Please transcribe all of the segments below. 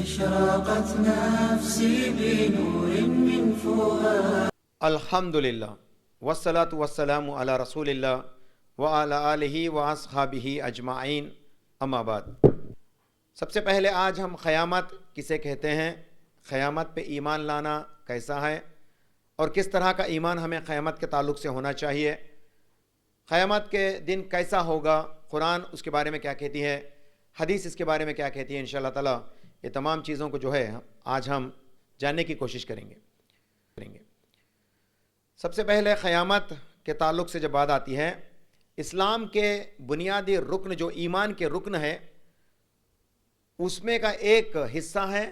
أشرقت نفسي بنور من فؤاد. الحمدللہ والصلاة والسلام علی رسول اللہ وعلی آلہ واصحابہ اجمعین، اما بعد۔ سب سے پہلے آج ہم قیامت کسے کہتے ہیں، قیامت پہ ایمان لانا کیسا ہے اور کس طرح کا ایمان ہمیں قیامت کے تعلق سے ہونا چاہیے، قیامت کے دن کیسا ہوگا، قرآن اس کے بارے میں کیا کہتی ہے، حدیث اس کے بارے میں کیا کہتی ہے، انشاءاللہ تعالی یہ تمام چیزوں کو جو ہے آج ہم جاننے کی کوشش کریں گے۔ سب سے پہلے قیامت کے تعلق سے جب بات آتی ہے، اسلام کے بنیادی رکن جو ایمان کے رکن ہے اس میں کا ایک حصہ ہے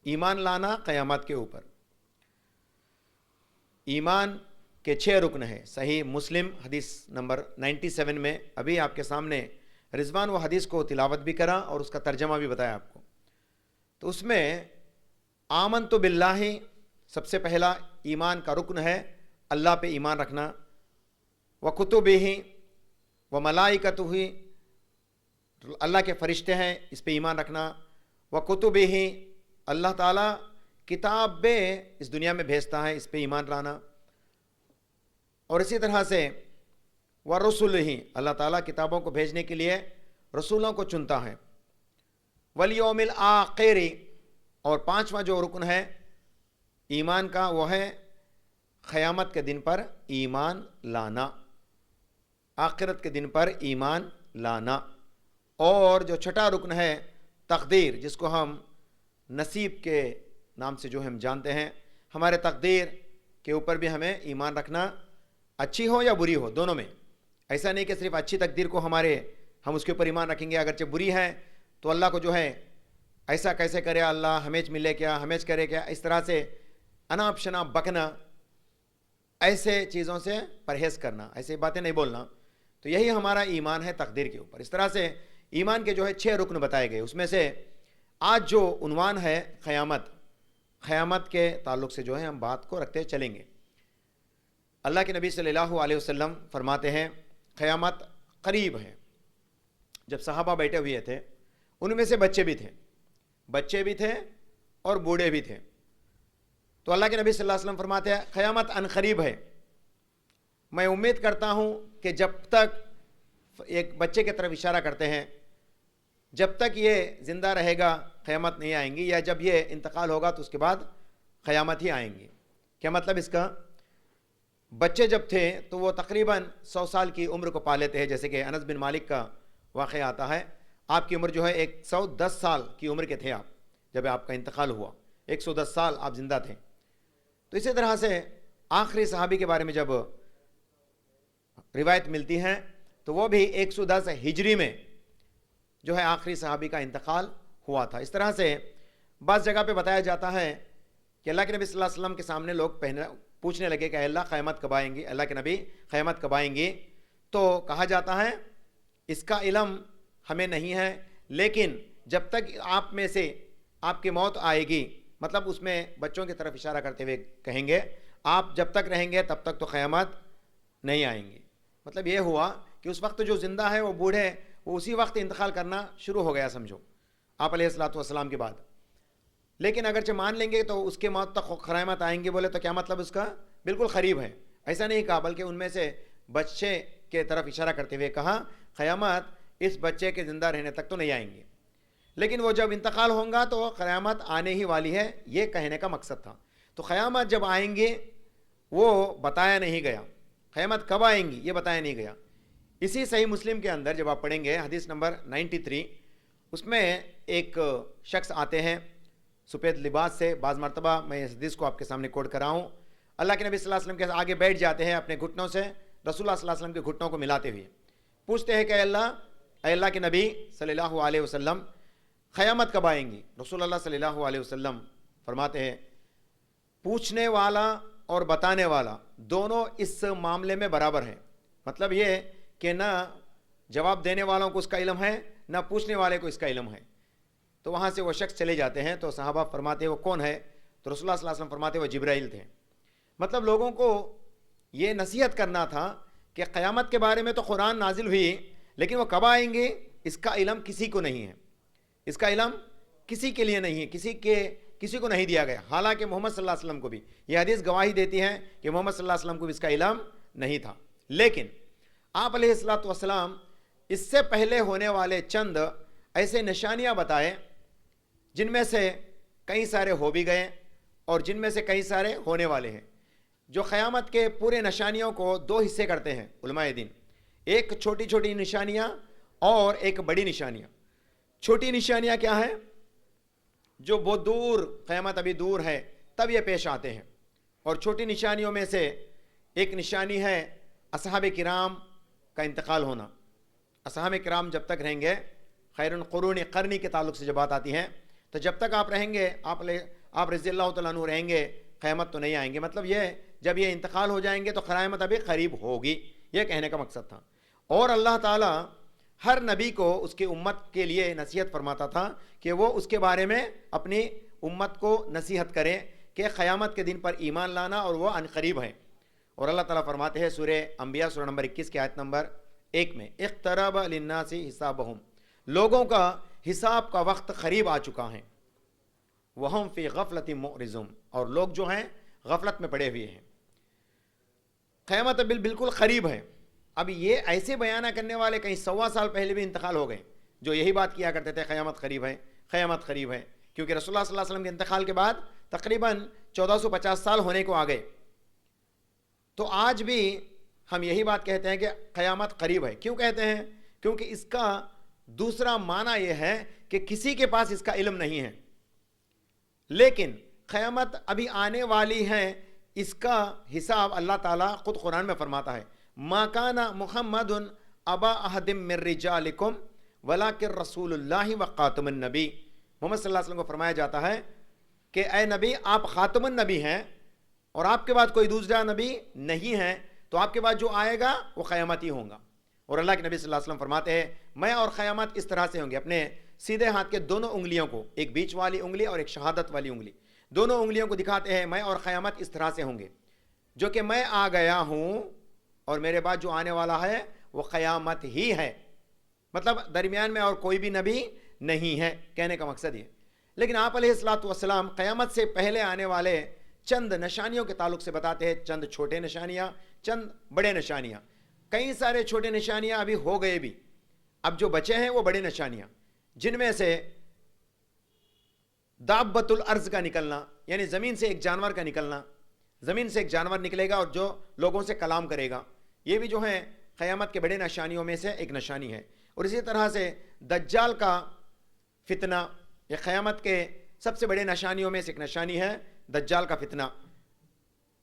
ایمان لانا قیامت کے اوپر۔ ایمان کے 6 رکن ہیں، صحیح مسلم حدیث نمبر 97 میں ابھی آپ کے سامنے رضوان وہ حدیث کو تلاوت بھی کرا اور اس کا ترجمہ بھی بتایا آپ کو۔ تو اس میں آمنت باللہ سب سے پہلا ایمان کا رکن ہے، اللہ پہ ایمان رکھنا، وکتبہ وملائکتہ، اللہ کے فرشتے ہیں اس پہ ایمان رکھنا، وکتبہ اللہ تعالیٰ کتاب اس دنیا میں بھیجتا ہے اس پہ ایمان لانا، اور اسی طرح سے ورسلہ اللہ تعالیٰ کتابوں کو بھیجنے کے لیے رسولوں کو چنتا ہے، والیوم الآخر، اور 5واں جو رکن ہے ایمان کا وہ ہے قیامت کے دن پر ایمان لانا، آخرت کے دن پر ایمان لانا، اور جو 6واں رکن ہے تقدیر، جس کو ہم نصیب کے نام سے جو ہم جانتے ہیں، ہمارے تقدیر کے اوپر بھی ہمیں ایمان رکھنا، اچھی ہو یا بری ہو دونوں میں، ایسا نہیں کہ صرف اچھی تقدیر کو ہم اس کے اوپر ایمان رکھیں گے، اگرچہ بری ہے تو اللہ کو جو ہے ایسا کیسے کرے اللہ، ہمیں ملے کیا، ہمیں کرے کیا، اس طرح سے اناپ شناپ بکنا، ایسے چیزوں سے پرہیز کرنا، ایسے باتیں نہیں بولنا، تو یہی ہمارا ایمان ہے تقدیر کے اوپر۔ اس طرح سے ایمان کے جو ہے 6 رکن بتائے گئے، اس میں سے آج جو عنوان ہے قیامت کے تعلق سے جو ہے ہم بات کو رکھتے چلیں گے۔ اللہ کے نبی صلی اللہ علیہ وسلم فرماتے ہیں قیامت قریب ہے۔ جب صحابہ بیٹھے ہوئے تھے ان میں سے بچے بھی تھے اور بوڑھے بھی تھے، تو اللہ کے نبی صلی اللہ علیہ وسلم فرماتے ہیں قیامت ان قریب ہے، میں امید کرتا ہوں کہ جب تک، ایک بچے کی طرف اشارہ کرتے ہیں، جب تک یہ زندہ رہے گا قیامت نہیں آئیں گی، یا جب یہ انتقال ہوگا تو اس کے بعد قیامت ہی آئیں گی۔ کیا مطلب اس کا؟ بچے جب تھے تو وہ تقریباً 100 سال کی عمر کو پا لیتے ہیں، جیسے کہ انس بن مالک کا واقعہ آتا ہے، آپ کی عمر جو ہے 110 سال کی عمر کے تھے آپ جب آپ کا انتقال ہوا، 110 سال آپ زندہ تھے۔ تو اسی طرح سے آخری صحابی کے بارے میں جب روایت ملتی ہے تو وہ بھی 110 ہجری میں جو ہے آخری صحابی کا انتقال ہوا تھا۔ اس طرح سے بعض جگہ پہ بتایا جاتا ہے کہ اللہ کے نبی صلی اللہ علیہ وسلم کے سامنے لوگ پوچھنے لگے کہ اللہ قیامت کب آئیں گی، اللہ کے نبی قیامت کب آئیں گی، تو کہا جاتا ہے اس کا علم ہمیں نہیں ہے، لیکن جب تک آپ میں سے آپ کی موت آئے گی، مطلب اس میں بچوں کی طرف اشارہ کرتے ہوئے کہیں گے آپ جب تک رہیں گے تب تک تو قیامت نہیں آئیں گی۔ مطلب یہ ہوا کہ اس وقت جو زندہ ہے وہ بوڑھے، وہ اسی وقت انتقال کرنا شروع ہو گیا سمجھو آپ علیہ الصلوۃ والسلام کے بعد، لیکن اگرچہ مان لیں گے تو اس کے موت تک قیامت آئیں گے، بولے تو کیا مطلب اس کا؟ بالکل قریب ہے، ایسا نہیں کہا، بلکہ ان میں سے بچے کے طرف اشارہ کرتے ہوئے کہا قیامت اس بچے کے زندہ رہنے تک تو نہیں آئیں گے، لیکن وہ جب انتقال ہوں گا تو قیامت آنے ہی والی ہے، یہ کہنے کا مقصد تھا۔ تو قیامت جب آئیں گے وہ بتایا نہیں گیا، قیامت کب آئیں گی یہ بتایا نہیں گیا۔ اسی صحیح مسلم کے اندر جب آپ پڑھیں گے حدیث نمبر 93، اس میں ایک شخص آتے ہیں سفید لباس سے، بعض مرتبہ میں اس حدیث کو آپ کے سامنے کوٹ کر رہا ہوں، اللہ کے نبی صلی اللہ علیہ وسلم کے آگے بیٹھ جاتے ہیں اپنے گھٹنوں سے رسول اللہ صلی اللہ علیہ وسلم کے گھٹنوں کو ملاتے ہوئے، پوچھتے ہیں کہ اے اللہ کے نبی صلی اللہ علیہ وسلم قیامت کب آئیں گی؟ رسول اللہ صلی اللہ علیہ وسلم فرماتے ہیں پوچھنے والا اور بتانے والا دونوں اس معاملے میں برابر ہیں، مطلب یہ کہ نہ جواب دینے والوں کو اس کا علم ہے نہ پوچھنے والے کو اس کا علم ہے۔ تو وہاں سے وہ شخص چلے جاتے ہیں، تو صحابہ فرماتے ہیں وہ کون ہے؟ تو رسول اللہ صلی اللہ علیہ وسلم فرماتے ہیں وہ جبرائیل تھے۔ مطلب لوگوں کو یہ نصیحت کرنا تھا کہ قیامت کے بارے میں تو قرآن نازل ہوئی، لیکن وہ کب آئیں گے اس کا علم کسی کو نہیں ہے، اس کا علم کسی کے لیے نہیں ہے، کسی کو نہیں دیا گیا، حالانکہ محمد صلی اللہ علیہ وسلم کو بھی یہ حدیث گواہی دیتی ہے کہ محمد صلی اللہ علیہ وسلم کو بھی اس کا علم نہیں تھا۔ لیکن آپ علیہ الصلوۃ والسلام اس سے پہلے ہونے والے چند ایسے نشانیاں بتائے جن میں سے کئی سارے ہو بھی گئے اور جن میں سے کئی سارے ہونے والے ہیں، جو قیامت کے پورے نشانیوں کو دو حصے کرتے ہیں علماء دین، ایک چھوٹی چھوٹی نشانیاں اور ایک بڑی نشانیاں۔ چھوٹی نشانیاں کیا ہیں؟ جو بہت دور، قیامت ابھی دور ہے تب یہ پیش آتے ہیں، اور چھوٹی نشانیوں میں سے ایک نشانی ہے اصحاب کرام کا انتقال ہونا۔ اصحاب کرام جب تک رہیں گے، خیر القرون قرنی کے تعلق سے جب بات آتی ہے تو جب تک آپ رہیں گے، آپ رضی اللہ تعالیٰ عنہ رہیں گے، قیامت تو نہیں آئیں گے۔ مطلب یہ جب یہ انتقال ہو جائیں گے تو قیامت ابھی قریب ہوگی، یہ کہنے کا مقصد تھا۔ اور اللہ تعالیٰ ہر نبی کو اس کی امت کے لیے نصیحت فرماتا تھا کہ وہ اس کے بارے میں اپنی امت کو نصیحت کرے کہ قیامت کے دن پر ایمان لانا اور وہ عن قریب ہے۔ اور اللہ تعالیٰ فرماتے ہیں سورہ انبیاء سورہ نمبر 21 کی آیت نمبر 1 میں، اقترب للناس حسابہم، لوگوں کا حساب کا وقت قریب آ چکا ہے، وہم فی غفلۃ معرضون، اور لوگ جو ہیں غفلت میں پڑے ہوئے ہیں۔ قیامت بالکل قریب ہے۔ اب یہ ایسے بیانہ کرنے والے کہیں 100 سال پہلے بھی انتقال ہو گئے جو یہی بات کیا کرتے تھے قیامت قریب ہے، قیامت قریب ہے، کیونکہ رسول اللہ صلی اللہ علیہ وسلم کے انتقال کے بعد تقریباً 1450 سال ہونے کو آ گئے۔ تو آج بھی ہم یہی بات کہتے ہیں کہ قیامت قریب ہے۔ کیوں کہتے ہیں؟ کیونکہ اس کا دوسرا معنی یہ ہے کہ کسی کے پاس اس کا علم نہیں ہے، لیکن قیامت ابھی آنے والی ہے، اس کا حساب اللہ تعالیٰ خود قرآن میں فرماتا ہے، ما کان محمد ابا احد من رجالکم ولکن رسول اللہ و خاتم النبی۔ محمد صلی اللہ علیہ وسلم کو فرمایا جاتا ہے کہ اے نبی، آپ خاتم النبی ہیں اور آپ کے بعد کوئی دوسرا نبی نہیں ہے، تو آپ کے بعد جو آئے گا وہ قیامت ہی ہوگا۔ اور اللہ کے نبی صلی اللہ علیہ وسلم فرماتے ہیں، میں اور قیامت اس طرح سے ہوں گے، اپنے سیدھے ہاتھ کے دونوں انگلیوں کو، ایک بیچ والی انگلی اور ایک شہادت والی انگلی، دونوں انگلیوں کو دکھاتے ہیں، میں اور قیامت اس طرح سے ہوں گے، جو کہ میں آ گیا ہوں اور میرے بعد جو آنے والا ہے وہ قیامت ہی ہے۔ مطلب درمیان میں اور کوئی بھی نبی نہیں ہے، کہنے کا مقصد یہ۔ لیکن آپ علیہ الصلوۃ والسلام قیامت سے پہلے آنے والے چند نشانیوں کے تعلق سے بتاتے ہیں، چند چھوٹے نشانیاں، چند بڑے نشانیاں۔ کئی سارے چھوٹے نشانیاں ابھی ہو گئے بھی، اب جو بچے ہیں وہ بڑے نشانیاں، جن میں سے دابۃ الارض کا نکلنا، یعنی زمین سے ایک جانور کا نکلنا، زمین سے ایک جانور نکلے گا اور جو لوگوں سے کلام کرے گا، یہ بھی جو ہے قیامت کے بڑے نشانیوں میں سے ایک نشانی ہے۔ اور اسی طرح سے دجال کا فتنہ، یہ قیامت کے سب سے بڑے نشانیوں میں سے ایک نشانی ہے، دجال کا فتنہ۔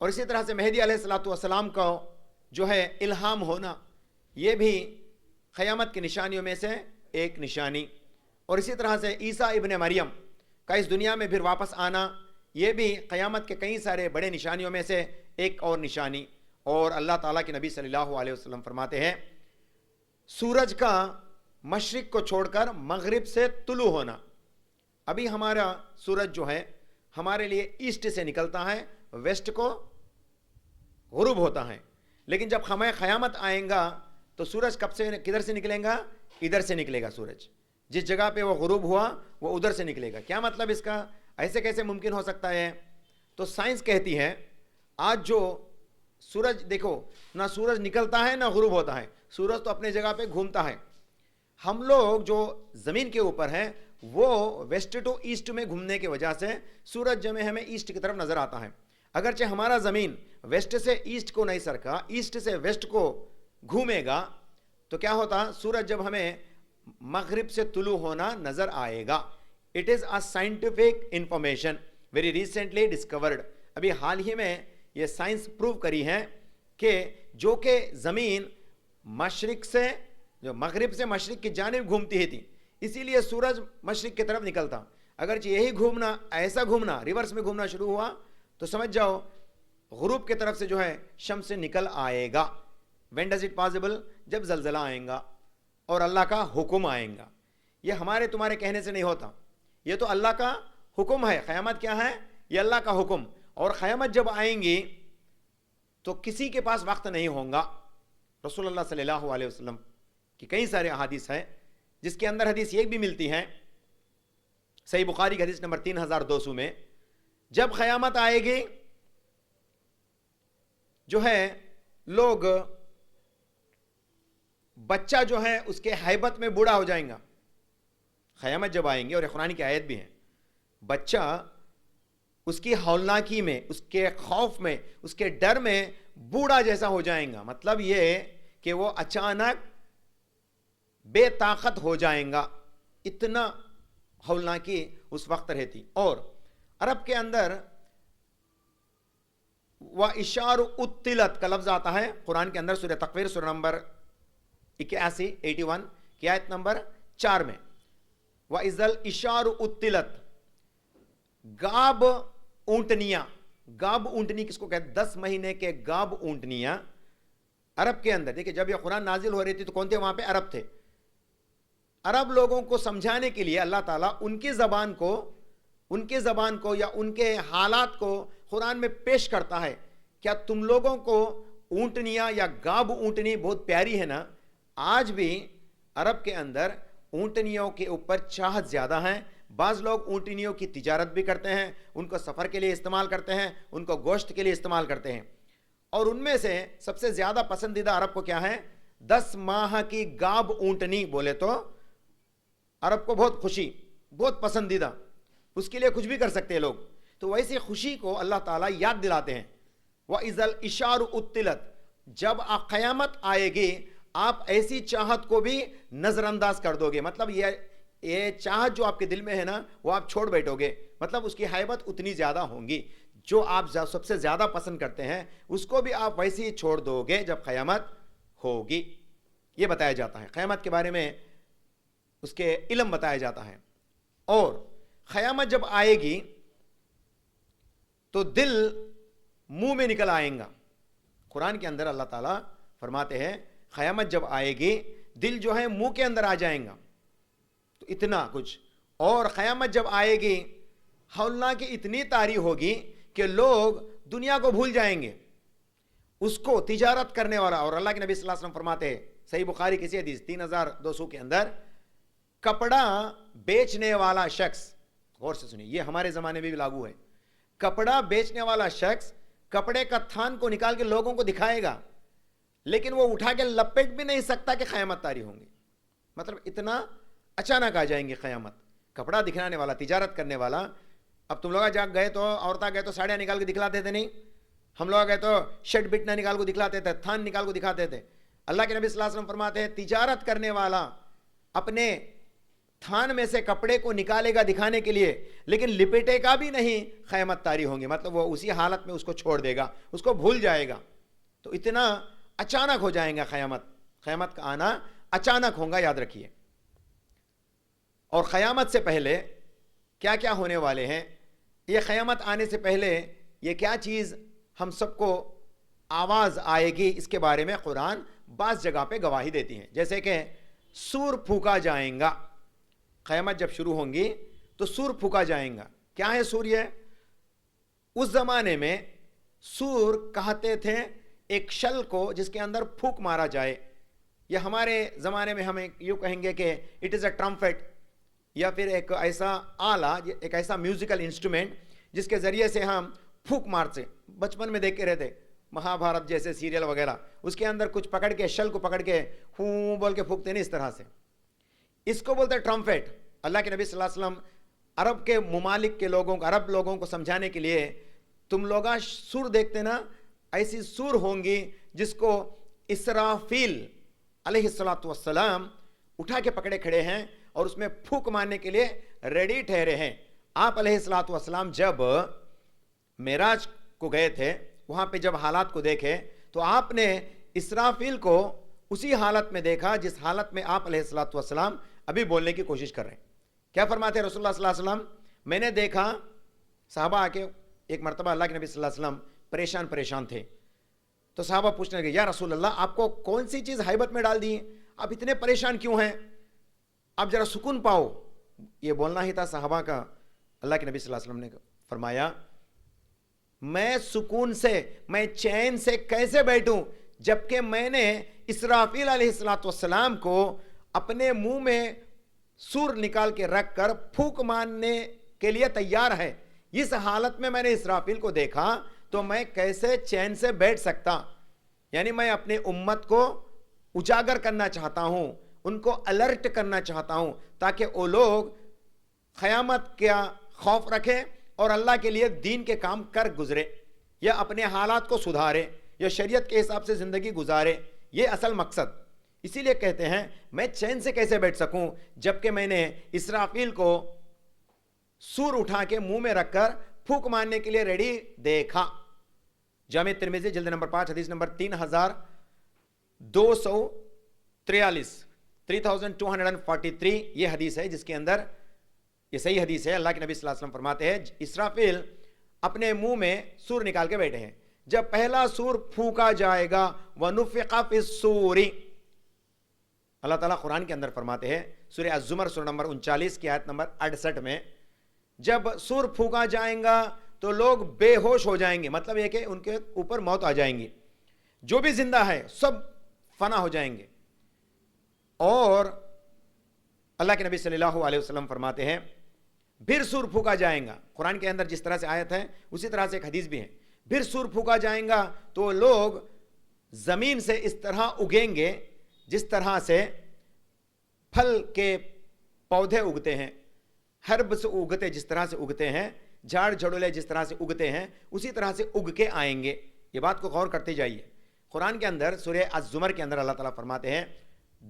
اور اسی طرح سے مہدی علیہ الصلوۃ والسلام کا جو ہے الہام ہونا، یہ بھی قیامت کی نشانیوں میں سے ایک نشانی۔ اور اسی طرح سے عیسیٰ ابن مریم کا اس دنیا میں پھر واپس آنا، یہ بھی قیامت کے کئی سارے بڑے نشانیوں میں سے ایک اور نشانی۔ اور اللہ تعالیٰ کے نبی صلی اللہ علیہ وسلم فرماتے ہیں، سورج کا مشرق کو چھوڑ کر مغرب سے طلوع ہونا۔ ابھی ہمارا سورج جو ہے ہمارے لیے ایسٹ سے نکلتا ہے، ویسٹ کو غروب ہوتا ہے، لیکن جب ہمیں قیامت آئیں گا تو سورج کدھر سے نکلیں گا؟ ادھر سے نکلے گا سورج، جس جگہ پہ وہ غروب ہوا وہ ادھر سے نکلے گا۔ کیا مطلب اس کا؟ ایسے کیسے ممکن ہو سکتا ہے؟ تو سائنس کہتی ہے آج جو سورج، دیکھو نہ سورج نکلتا ہے نہ غروب ہوتا ہے، سورج تو اپنے جگہ پہ گھومتا ہے۔ ہم لوگ جو زمین کے اوپر ہیں وہ ویسٹ ٹو ایسٹ میں گھومنے کی وجہ سے سورج جو ہمیں ایسٹ کی طرف نظر آتا ہے، اگرچہ ہمارا زمین ویسٹ سے ایسٹ کو نہیں سرکا، ایسٹ سے ویسٹ کو گھومے گا تو کیا ہوتا؟ سورج جب ہمیں مغرب سے طلوع ہونا نظر آئے گا۔ It is a scientific information very recently discovered, ابھی حال ہی میں یہ سائنس پروو کری ہے کہ جو کہ زمین مشرق سے، جو مغرب سے مشرق کی جانب گھومتی تھی، اسی لیے سورج مشرق کی طرف نکلتا۔ اگرچہ یہی گھومنا، ایسا گھومنا، ریورس میں گھومنا شروع ہوا تو سمجھ جاؤ غروب کی طرف سے جو ہے شمس سے نکل آئے گا۔ When does it possible? جب زلزلہ آئے گا اور اللہ کا حکم آئے گا۔ یہ ہمارے تمہارے کہنے سے نہیں ہوتا، یہ تو اللہ کا حکم ہے۔ قیامت کیا ہے؟ یہ اللہ کا حکم۔ اور قیامت جب آئیں گی تو کسی کے پاس وقت نہیں ہوگا۔ رسول اللہ صلی اللہ علیہ وسلم کی کئی سارے احادیث ہیں، جس کے اندر حدیث یہ بھی ملتی ہے صحیح بخاری کی حدیث نمبر 3200 میں جب قیامت آئے گی جو ہے لوگ بچہ جو ہے اس کے ہیبت میں بوڑھا ہو جائیں گا. قیامت جب آئیں گے, اور قرآن کی آیت بھی ہے, بچہ اس کی ہولناکی میں, اس کے خوف میں, اس کے ڈر میں بوڑھا جیسا ہو جائیں گا. مطلب یہ کہ وہ اچانک بے طاقت ہو جائیں گا, اتنا ہولناکی اس وقت رہتی. اور عرب کے اندر وَإِشَارُ اُتِّلَت کا لفظ آتا ہے قرآن کے اندر, سورہ تکویر سورہ نمبر 81 کی آیت نمبر 4 میں. وَإِذَا الْإِشَارُ اُتِّلَت, گاب اونٹنیاں, گاب اونٹنی کس کو کہتے ہیں؟ 10 مہینے کے گاب اونٹنیاں عرب کے اندر. دیکھیں جب یہ قرآن نازل ہو رہی تھی تو کون تھے وہاں پہ؟ عرب تھے. عرب لوگوں کو سمجھانے کے لیے اللہ تعالیٰ ان کی زبان کو یا ان کے حالات کو قرآن میں پیش کرتا ہے. کیا تم لوگوں کو اونٹنیاں یا گاب اونٹنی بہت پیاری ہے نا؟ آج بھی عرب کے اندر اونٹنیوں کے اوپر چاہت زیادہ ہیں. بعض لوگ اونٹنیوں کی تجارت بھی کرتے ہیں, ان کو سفر کے لیے استعمال کرتے ہیں, ان کو گوشت کے لیے استعمال کرتے ہیں. اور ان میں سے سب سے زیادہ پسندیدہ عرب کو کیا ہے؟ 10 ماہ کی گاب اونٹنی بولے تو عرب کو بہت خوشی, بہت پسندیدہ, اس کے لیے کچھ بھی کر سکتے ہیں لوگ. تو ویسی خوشی کو اللہ تعالیٰ یاد دلاتے ہیں. وَإِذَا الْإِشَارُ اُتِّلَت, جب قیامت آئے گی آپ ایسی چاہت کو بھی نظر انداز کر دو گے. مطلب یہ چاہت جو آپ کے دل میں ہے نا وہ آپ چھوڑ بیٹھو گے. مطلب اس کی ہیبت اتنی زیادہ ہوں گی, جو آپ سب سے زیادہ پسند کرتے ہیں اس کو بھی آپ ویسے ہی چھوڑ دو گے جب قیامت ہوگی. یہ بتایا جاتا ہے قیامت کے بارے میں, اس کے علم بتایا جاتا ہے. اور قیامت جب آئے گی تو دل منہ میں نکل آئیں گا. قرآن کے اندر اللہ تعالیٰ فرماتے ہیں قیامت جب آئے گی دل جو ہے منہ کے اندر آ جائیں گا. تو اتنا کچھ. اور قیامت جب آئے گی ہولنا کی اتنی طاری ہوگی کہ لوگ دنیا کو بھول جائیں گے, اس کو تجارت کرنے والا. اور اللہ کے نبی صلی اللہ علیہ وسلم فرماتے ہیں صحیح بخاری کسی حدیث 3200 کے اندر, کپڑا بیچنے والا شخص, غور سے سنیے یہ ہمارے زمانے میں بھی لاگو ہے, کپڑا بیچنے والا شخص کپڑے کا تھان کو نکال کے لوگوں کو دکھائے گا, لیکن وہ اٹھا کے لپیٹ بھی نہیں سکتا کہ قیامت طاری ہوں گی. مطلب اتنا اچانک آ جائیں گے قیامت. کپڑا دکھانے والا, تجارت کرنے والا. اب تم لوگ جاگ گئے تو عورتیں گئے تو ساڑیاں نکال کے دکھلاتے تھے, نہیں, ہم لوگ گئے تو شرٹ بٹنا نکال کو دکھلاتے تھے, تھان نکال کو دکھاتے تھے. اللہ کے نبی صلی اللہ علیہ وسلم فرماتے ہیں تجارت کرنے والا اپنے تھان میں سے کپڑے کو نکالے گا دکھانے کے لیے, لیکن لپیٹے گا بھی نہیں, قیامت طاری ہوں گی. مطلب وہ اسی حالت میں اس کو چھوڑ دے گا, اس کو بھول جائے گا. تو اتنا اچانک ہو جائیں گا قیامت. قیامت کا آنا اچانک ہوگا, یاد رکھیے. اور قیامت سے پہلے کیا کیا ہونے والے ہیں, یہ قیامت آنے سے پہلے یہ کیا چیز ہم سب کو آواز آئے گی, اس کے بارے میں قرآن بعض جگہ پہ گواہی دیتی ہے. جیسے کہ سور پھونکا جائیں گا. قیامت جب شروع ہوں گی تو سور پھونکا جائیں گا. کیا ہے سور؟ یہ اس زمانے میں سور کہتے تھے ایک شل کو جس کے اندر پھونک مارا جائے. یا ہمارے زمانے میں ہم یوں کہیں گے کہ اٹ از اے ٹرمپٹ, یا پھر ایک ایسا آلہ, ایک ایسا میوزیکل انسٹرومنٹ جس کے ذریعے سے ہم پھونک مارتے. بچپن میں دیکھ کے رہتے مہا بھارت جیسے سیریل وغیرہ, اس کے اندر کچھ پکڑ کے شل کو پکڑ کے ہوں بول کے پھونکتے نہیں, اس طرح سے. اس کو بولتے ٹرمپٹ. اللہ کے نبی صلی اللہ علیہ وسلم عرب کے ممالک کے لوگوں کو, عرب لوگوں کو سمجھانے کے لیے, تم لوگ سور دیکھتے نا, ایسی سور ہوں گی جس کو اسرافیل علیہ السلام اٹھا کے پکڑے کھڑے ہیں اور اس میں پھونک مارنے کے لیے ریڈی ٹھہرے ہیں. آپ علیہ السلام جب معراج کو گئے تھے, وہاں پہ جب حالات کو دیکھے تو آپ نے اسرافیل کو اسی حالت میں دیکھا جس حالت میں آپ علیہ السلام ابھی بولنے کی کوشش کر رہے ہیں. کیا فرماتے ہیں رسول اللہ صلی اللہ علیہ وسلم, میں نے دیکھا صحابہ آ کے, ایک مرتبہ اللہ کے نبی صلی اللہ علیہ وسلم پریشان تھے, تو صحابہ پوچھنے لگے یا رسول اللہ آپ کو کون سی چیز ہیبت میں ڈال دی ہے, آپ اتنے پریشان کیوں ہیں, آپ ذرا سکون پاؤ. یہ بولنا ہی تھا صحابہ کا. اللہ کے نبی صلی اللہ علیہ وسلم نے فرمایا میں سکون سے, میں چین سے کیسے بیٹھوں جبکہ میں نے اسرافیل علیہ السلام کو اپنے منہ میں سور نکال کے رکھ کر پھونک مارنے کے لیے تیار ہے. اس حالت میں نے اسرافیل کو دیکھا تو میں کیسے چین سے بیٹھ سکتا؟ یعنی میں اپنی امت کو اجاگر کرنا چاہتا ہوں, ان کو الرٹ کرنا چاہتا ہوں, تاکہ وہ لوگ قیامت کا خوف رکھیں اور اللہ کے لیے دین کے کام کر گزرے, یا اپنے حالات کو سدھارے, یا شریعت کے حساب سے زندگی گزارے. یہ اصل مقصد. اسی لیے کہتے ہیں میں چین سے کیسے بیٹھ سکوں جبکہ میں نے اسرافیل کو سور اٹھا کے منہ میں رکھ کر پھونک مارنے کے لیے ریڈی دیکھا. جامع ترمذی جلد نمبر 5 حدیث نمبر 3243 3243 یہ حدیث ہے, جس کے اندر یہ صحیح حدیث ہے. اللہ کے نبی صلی اللہ علیہ وسلم فرماتے ہیں اسرافیل اپنے منہ میں سور نکال کے بیٹھے ہیں. جب پہلا سور پھونکا جائے گا وَنُفِخَ فِي الصُّورِ, اللہ تعالیٰ قرآن کے اندر فرماتے ہیں سورہ الزمر سورہ نمبر 39 کی آیت نمبر 68 میں, جب سور پھونکا جائیں گا تو لوگ بے ہوش ہو جائیں گے. مطلب یہ کہ ان کے اوپر موت آ جائیں گی, جو بھی زندہ ہے سب فنا ہو جائیں گے. اور اللہ کے نبی صلی اللہ علیہ وسلم فرماتے ہیں پھر سور پھونکا جائیں گا. قرآن کے اندر جس طرح سے آیت ہے اسی طرح سے ایک حدیث بھی ہے. پھر سور پھونکا جائیں گا تو لوگ زمین سے اس طرح اگیں گے جس طرح سے پھل کے پودے اگتے ہیں, ہرب سے اگتے جس طرح سے اگتے ہیں, جھاڑ جھڑولے جس طرح سے اگتے ہیں, اسی طرح سے اگ کے آئیں گے. یہ بات کو غور کرتے جائیے. قرآن کے اندر سورہ الزمر کے اندر اللہ تعالیٰ فرماتے ہیں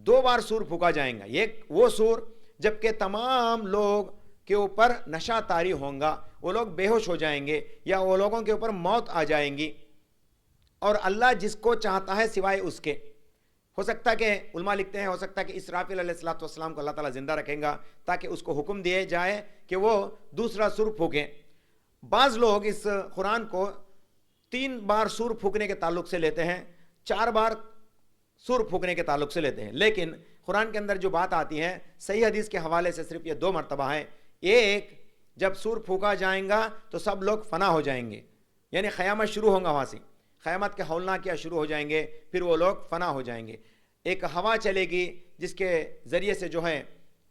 2 بار سور پھونکا جائیں گا. یہ وہ سور جبکہ تمام لوگ کے اوپر نشہ طاری ہوں گا, وہ لوگ بے ہوش ہو جائیں گے, یا وہ لوگوں کے اوپر موت آ جائیں گی. اور اللہ جس کو چاہتا ہے سوائے اس کے, ہو سکتا کہ علماء لکھتے ہیں ہو سکتا ہے کہ اسرافیل علیہ السلام کو اللہ تعالیٰ زندہ رکھیں گا تاکہ اس کو حکم دیے جائے کہ وہ دوسرا سور پھونکیں. بعض لوگ اس قرآن کو 3 بار سور پھونکنے کے تعلق سے لیتے ہیں, 4 بار سور پھونکنے کے تعلق سے لیتے ہیں. لیکن قرآن کے اندر جو بات آتی ہے صحیح حدیث کے حوالے سے صرف یہ 2 مرتبہ ہیں. ایک, جب سور پھونکا جائیں گا تو سب لوگ فنا ہو جائیں گے, یعنی قیامت شروع ہوگا, وہاں سے قیامت کے ہولناکیاں شروع ہو جائیں گے, پھر وہ لوگ فنا ہو جائیں گے. ایک ہوا چلے گی جس کے ذریعے سے جو ہے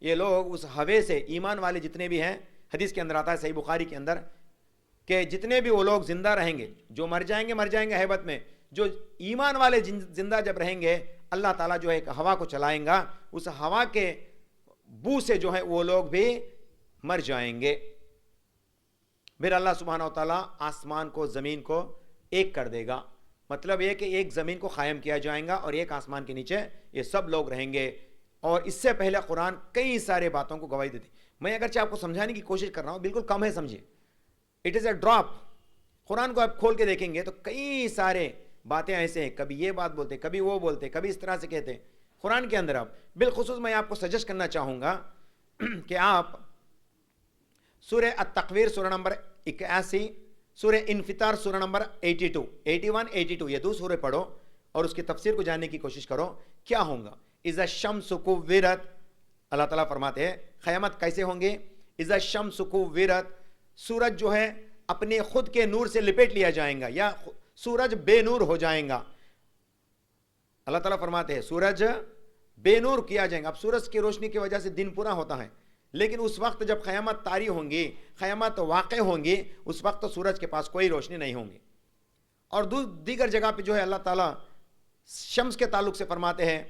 یہ لوگ اس ہوے سے ایمان والے جتنے بھی ہیں, حدیث کے اندر آتا ہے صحیح بخاری کے اندر کہ جتنے بھی وہ لوگ زندہ رہیں گے, جو مر جائیں گے ہیبت میں, جو ایمان والے زندہ جب رہیں گے اللہ تعالیٰ جو ہے ایک ہوا کو چلائیں گا, اس ہوا کے بو سے جو ہے وہ لوگ بھی مر جائیں گے. پھر اللہ سبحانہ و تعالیٰ آسمان کو زمین کو ایک کر دے گا. مطلب یہ کہ ایک زمین کو قائم کیا جائے گا اور ایک آسمان کے نیچے یہ سب لوگ رہیں گے. اور اس سے پہلے قرآن کئی سارے باتوں کو گواہی دیتی. میں اگرچہ آپ کو سمجھانے کی کوشش کر رہا ہوں, بالکل کم ہے سمجھے, اٹ از اے ڈراپ. قرآن کو آپ کھول کے دیکھیں گے تو کئی سارے باتیں ایسے ہیں, کبھی یہ بات بولتے, کبھی وہ بولتے, کبھی اس طرح سے کہتے ہیں قرآن کے اندر. آپ بالخصوص میں آپ کو سجیسٹ کرنا چاہوں گا کہ آپ سورہ التکویر سورہ نمبر 81, سورہ انفطار سورہ نمبر 82, 81, 82 یہ 2 سورے پڑھو اور اس کی تفسیر کو جاننے کی کوشش کرو کیا ہوگا. اذا الشمس کوورت, اللہ تعالیٰ فرماتے ہیں قیامت کیسے ہوں گے. اذا الشمس کوورت, سورج جو ہے اپنے خود کے نور سے لپیٹ لیا جائیں گا یا سورج بے نور ہو جائیں گا. اللہ تعالیٰ فرماتے ہیں سورج بے نور کیا جائیں گا. اب سورج کی روشنی کی وجہ سے دن پورا ہوتا ہے, لیکن اس وقت جب قیامت طاری ہوں گی, قیامت واقع ہوں گی, اس وقت تو سورج کے پاس کوئی روشنی نہیں ہوں گی. اور دیگر جگہ پہ جو ہے اللہ تعالیٰ شمس کے تعلق سے فرماتے ہیں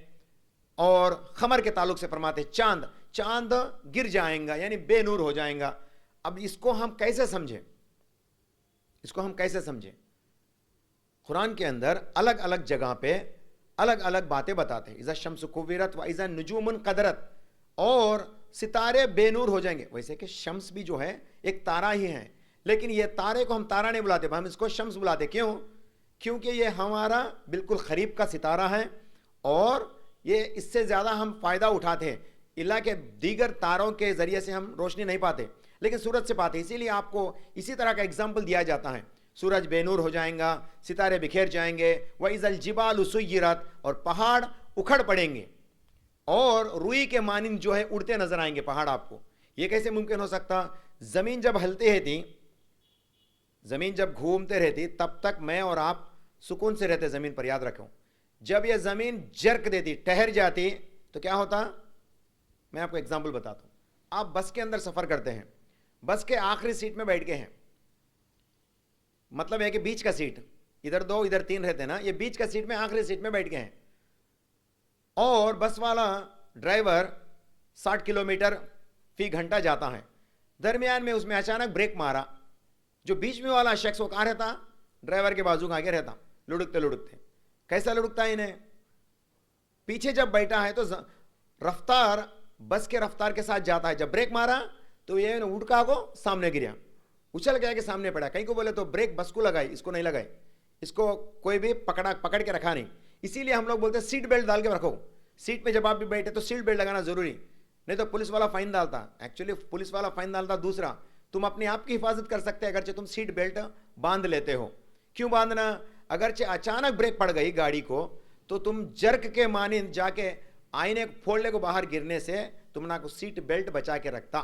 اور قمر کے تعلق سے فرماتے ہیں چاند گر جائیں گا یعنی بے نور ہو جائیں گا. اب اس کو ہم کیسے سمجھیں؟ قرآن کے اندر الگ الگ جگہ پہ الگ الگ باتیں بتاتے ہیں. اذا الشمس کوورت و اذا النجوم انقدرت, اور ستارے بے نور ہو جائیں گے. ویسے کہ شمس بھی جو ہے ایک تارا ہی ہے, لیکن یہ تارے کو ہم تارا نہیں بلاتے, ہم اس کو شمس بلاتے. کیوں؟ کیونکہ یہ ہمارا بالکل قریب کا ستارہ ہے اور یہ اس سے زیادہ ہم فائدہ اٹھاتے ہیں. اللہ کے دیگر تاروں کے ذریعے سے ہم روشنی نہیں پاتے, لیکن سورج سے پاتے. اسی لیے آپ کو اسی طرح کا اگزامپل دیا جاتا ہے. سورج بے نور ہو جائیں گا, ستارے بکھیر جائیں گے. وَإِذَا الْجِبَالُ سُيِّرَتْ, اور پہاڑ اکھڑ پڑیں گے اور روئی کے مانند جو ہے اڑتے نظر آئیں گے پہاڑ آپ کو. یہ کیسے ممکن ہو سکتا؟ زمین جب ہلتی رہتی, زمین جب گھومتے رہتی, تب تک میں اور آپ سکون سے رہتے زمین پر. یاد رکھو, جب یہ زمین جرک دیتی, ٹھہر جاتی, تو کیا ہوتا؟ میں آپ کو ایگزامپل بتاتا ہوں. آپ بس کے اندر سفر کرتے ہیں, بس کے آخری سیٹ میں بیٹھ کے ہیں, مطلب ہے کہ بیچ کا سیٹ, ادھر 2 ادھر 3 رہتے ہیں نا, یہ بیچ کا سیٹ میں آخری سیٹ میں بیٹھ کے ہیں, اور بس والا ڈرائیور 60 کلومیٹر فی گھنٹہ جاتا ہے. درمیان میں اس میں اچانک بریک مارا, جو بیچ میں والا شخص وہ کہاں رہتا, ڈرائیور کے بازو آگے رہتا, لڑکتے لڑکتے. کیسا لڑکتا ہے انہیں, پیچھے جب بیٹھا ہے تو رفتار بس کے رفتار کے ساتھ جاتا ہے, جب بریک مارا تو یہ اڑکا کو سامنے گریا, اچھل گیا کہ سامنے پڑا. کہیں کو بولے تو بریک بس کو لگائی, اس کو نہیں لگائی, اس کو کوئی بھی پکڑ کے رکھا نہیں. اسی لیے ہم لوگ بولتے ہیں سیٹ بیلٹ ڈال کے رکھو, سیٹ پہ جب آپ بھی بیٹھے تو سیٹ بیلٹ لگانا ضروری, نہیں تو پولیس والا فائن ڈالتا. ایکچولی پولیس والا فائن ڈالتا دوسرا, تم اپنے آپ کی حفاظت کر سکتے اگرچہ تم سیٹ بیلٹ باندھ لیتے ہو. کیوں باندھنا, اگرچہ اچانک بریک پڑ گئی گاڑی کو تو تم جرک کے مانند جا کے آئینے پھوڑنے کو باہر گرنے سے تم نہ کو سیٹ بیلٹ بچا کے رکھتا,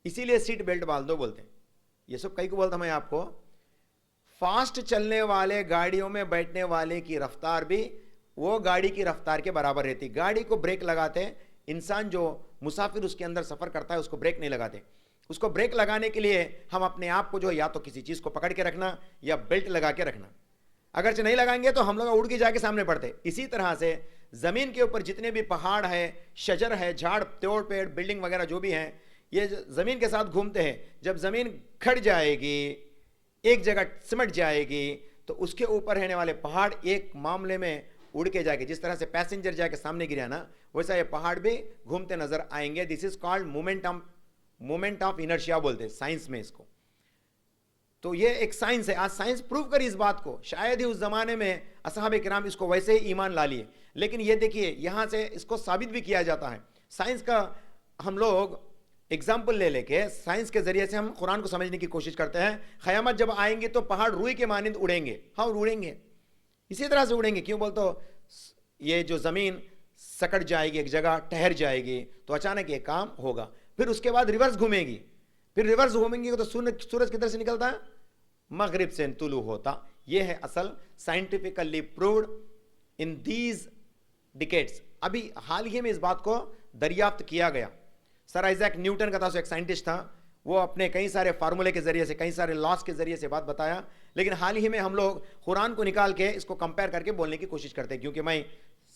اسی لیے سیٹ بیلٹ باندھ دو بولتے ہیں. یہ سب کئی کو بولتا میں آپ کو, فاسٹ چلنے والے گاڑیوں میں بیٹھنے والے کی رفتار بھی وہ گاڑی کی رفتار کے برابر رہتی. گاڑی کو بریک لگاتے انسان, جو مسافر اس کے اندر سفر کرتا ہے اس کو بریک نہیں لگاتے. اس کو بریک لگانے کے لیے ہم اپنے آپ کو جو یا تو کسی چیز کو پکڑ کے رکھنا یا بیلٹ لگا کے رکھنا, اگرچہ نہیں لگائیں گے تو ہم لوگ اڑ کے جا کے سامنے پڑتے. اسی طرح سے زمین کے اوپر جتنے بھی پہاڑ ہے, شجر ہے, جھاڑ توڑ پیڑ بلڈنگ وغیرہ جو بھی ہیں, یہ زمین کے ساتھ گھومتے ہیں. جب زمین کھٹ جائے گی, ایک جگہ سمٹ جائے گی, تو اس کے اوپر رہنے والے پہاڑ ایک معاملے میں اڑ کے جائے گے. جس طرح سے پیسنجر جا کے سامنے گریا نا, ویسا یہ پہاڑ بھی گھومتے نظر آئیں گے. This is called moment of inertia بولتے ہیں سائنس میں اس کو. تو یہ ایک سائنس ہے, آج سائنس پروو کری اس بات کو. شاید ہی اس زمانے میں اصحاب کرام اس کو ویسے ہی ایمان لا لیے, لیکن یہ دیکھیے یہاں سے اس کو ثابت بھی کیا جاتا ہے. سائنس کا ہم لوگ ایگزامپل لے کے سائنس کے ذریعے سے ہم قرآن کو سمجھنے کی کوشش کرتے ہیں. قیامت جب آئیں گے تو پہاڑ روئی کے مانند اڑیں گے, ہاں اڑیں گے, اسی طرح سے اڑیں گے. کیوں بولتے ہو, یہ جو زمین سکڑ جائے گی, ایک جگہ ٹھہر جائے گی, تو اچانک یہ کام ہوگا. پھر اس کے بعد ریورس گھومے گی, پھر ریورس گھومیں گی تو سورج کدھر سے نکلتا ہے, مغرب سے طلوع ہوتا. یہ ہے اصل scientifically proved in these decades. ابھی حال ہی میں اس بات کو دریافت کیا گیا. سر آئزیک نیوٹن کا تھا, ایک سائنٹسٹ تھا, وہ اپنے کئی سارے فارمولے کے ذریعے سے, کئی سارے لاس کے ذریعے سے بات بتایا. لیکن حال ہی میں ہم لوگ قرآن کو نکال کے اس کو کمپیئر کر کے بولنے کی کوشش کرتے ہیں, کیونکہ میں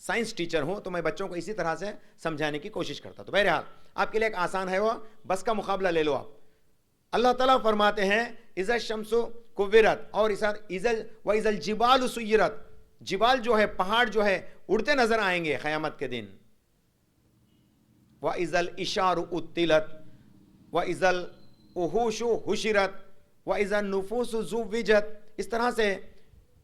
سائنس ٹیچر ہوں تو میں بچوں کو اسی طرح سے سمجھانے کی کوشش کرتا. تو بہرحال آپ کے لیے ایک آسان ہے, وہ بس کا مقابلہ لے لو آپ. اللہ تعالیٰ فرماتے ہیں اذا الشمس کوورت, اور وَإِذَا الْجِبَالُ سُيِّرَتْ, جبال جو ہے, پہاڑ جو ہے, اڑتے نظر آئیں گے قیامت کے دن. وَإِذَا الْإِشَارُ اُطِّلَتْ وَإِذَا الْوُحُوشُ حُشِرَتْ وَإِذَا النُّفُوسُ زُوِّجَتْ. اس طرح سے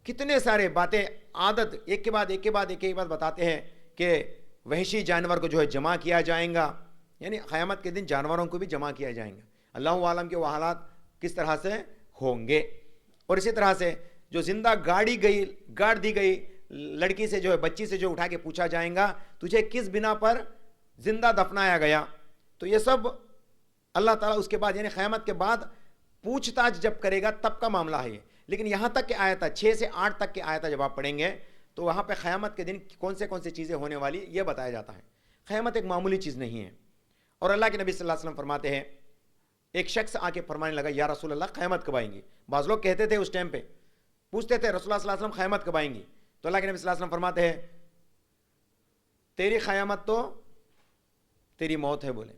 کتنے سارے باتیں عادت ایک کے بعد ایک بتاتے ہیں کہ وحشی جانور کو جو ہے جمع کیا جائیں گا, یعنی قیامت کے دن جانوروں کو بھی جمع کیا جائیں گا. اللہ عالم کے وہ حالات کس طرح سے ہوں گے. اور اسی طرح سے جو زندہ گاڑ دی گئی لڑکی سے جو ہے, بچی سے جو اٹھا کے پوچھا جائیں گا تجھے کس بنا پر زندہ دفنایا گیا. تو یہ سب اللہ تعالیٰ اس کے بعد, یعنی قیامت کے بعد پوچھ تاچھ جب کرے گا تب کا معاملہ ہے یہ. لیکن یہاں تک کہ آیت 6 سے 8 تک کی آیت جب آپ پڑھیں گے تو وہاں پہ قیامت کے دن کون سے چیزیں ہونے والی یہ بتایا جاتا ہے. قیامت ایک معمولی چیز نہیں ہے. اور اللہ کے نبی صلی اللہ علیہ وسلم فرماتے ہیں, ایک شخص آ کے فرمانے لگا یا رسول اللہ قیامت کب آئیں گی. بعض لوگ کہتے تھے اس ٹائم پہ, پوچھتے تھے رسول اللہ صلی اللہ علیہ وسلم قیامت کب آئیں گی. تو اللہ کے نبی صلی اللہ علیہ وسلم فرماتے ہیں تیری قیامت تو تیری موت ہے. بولے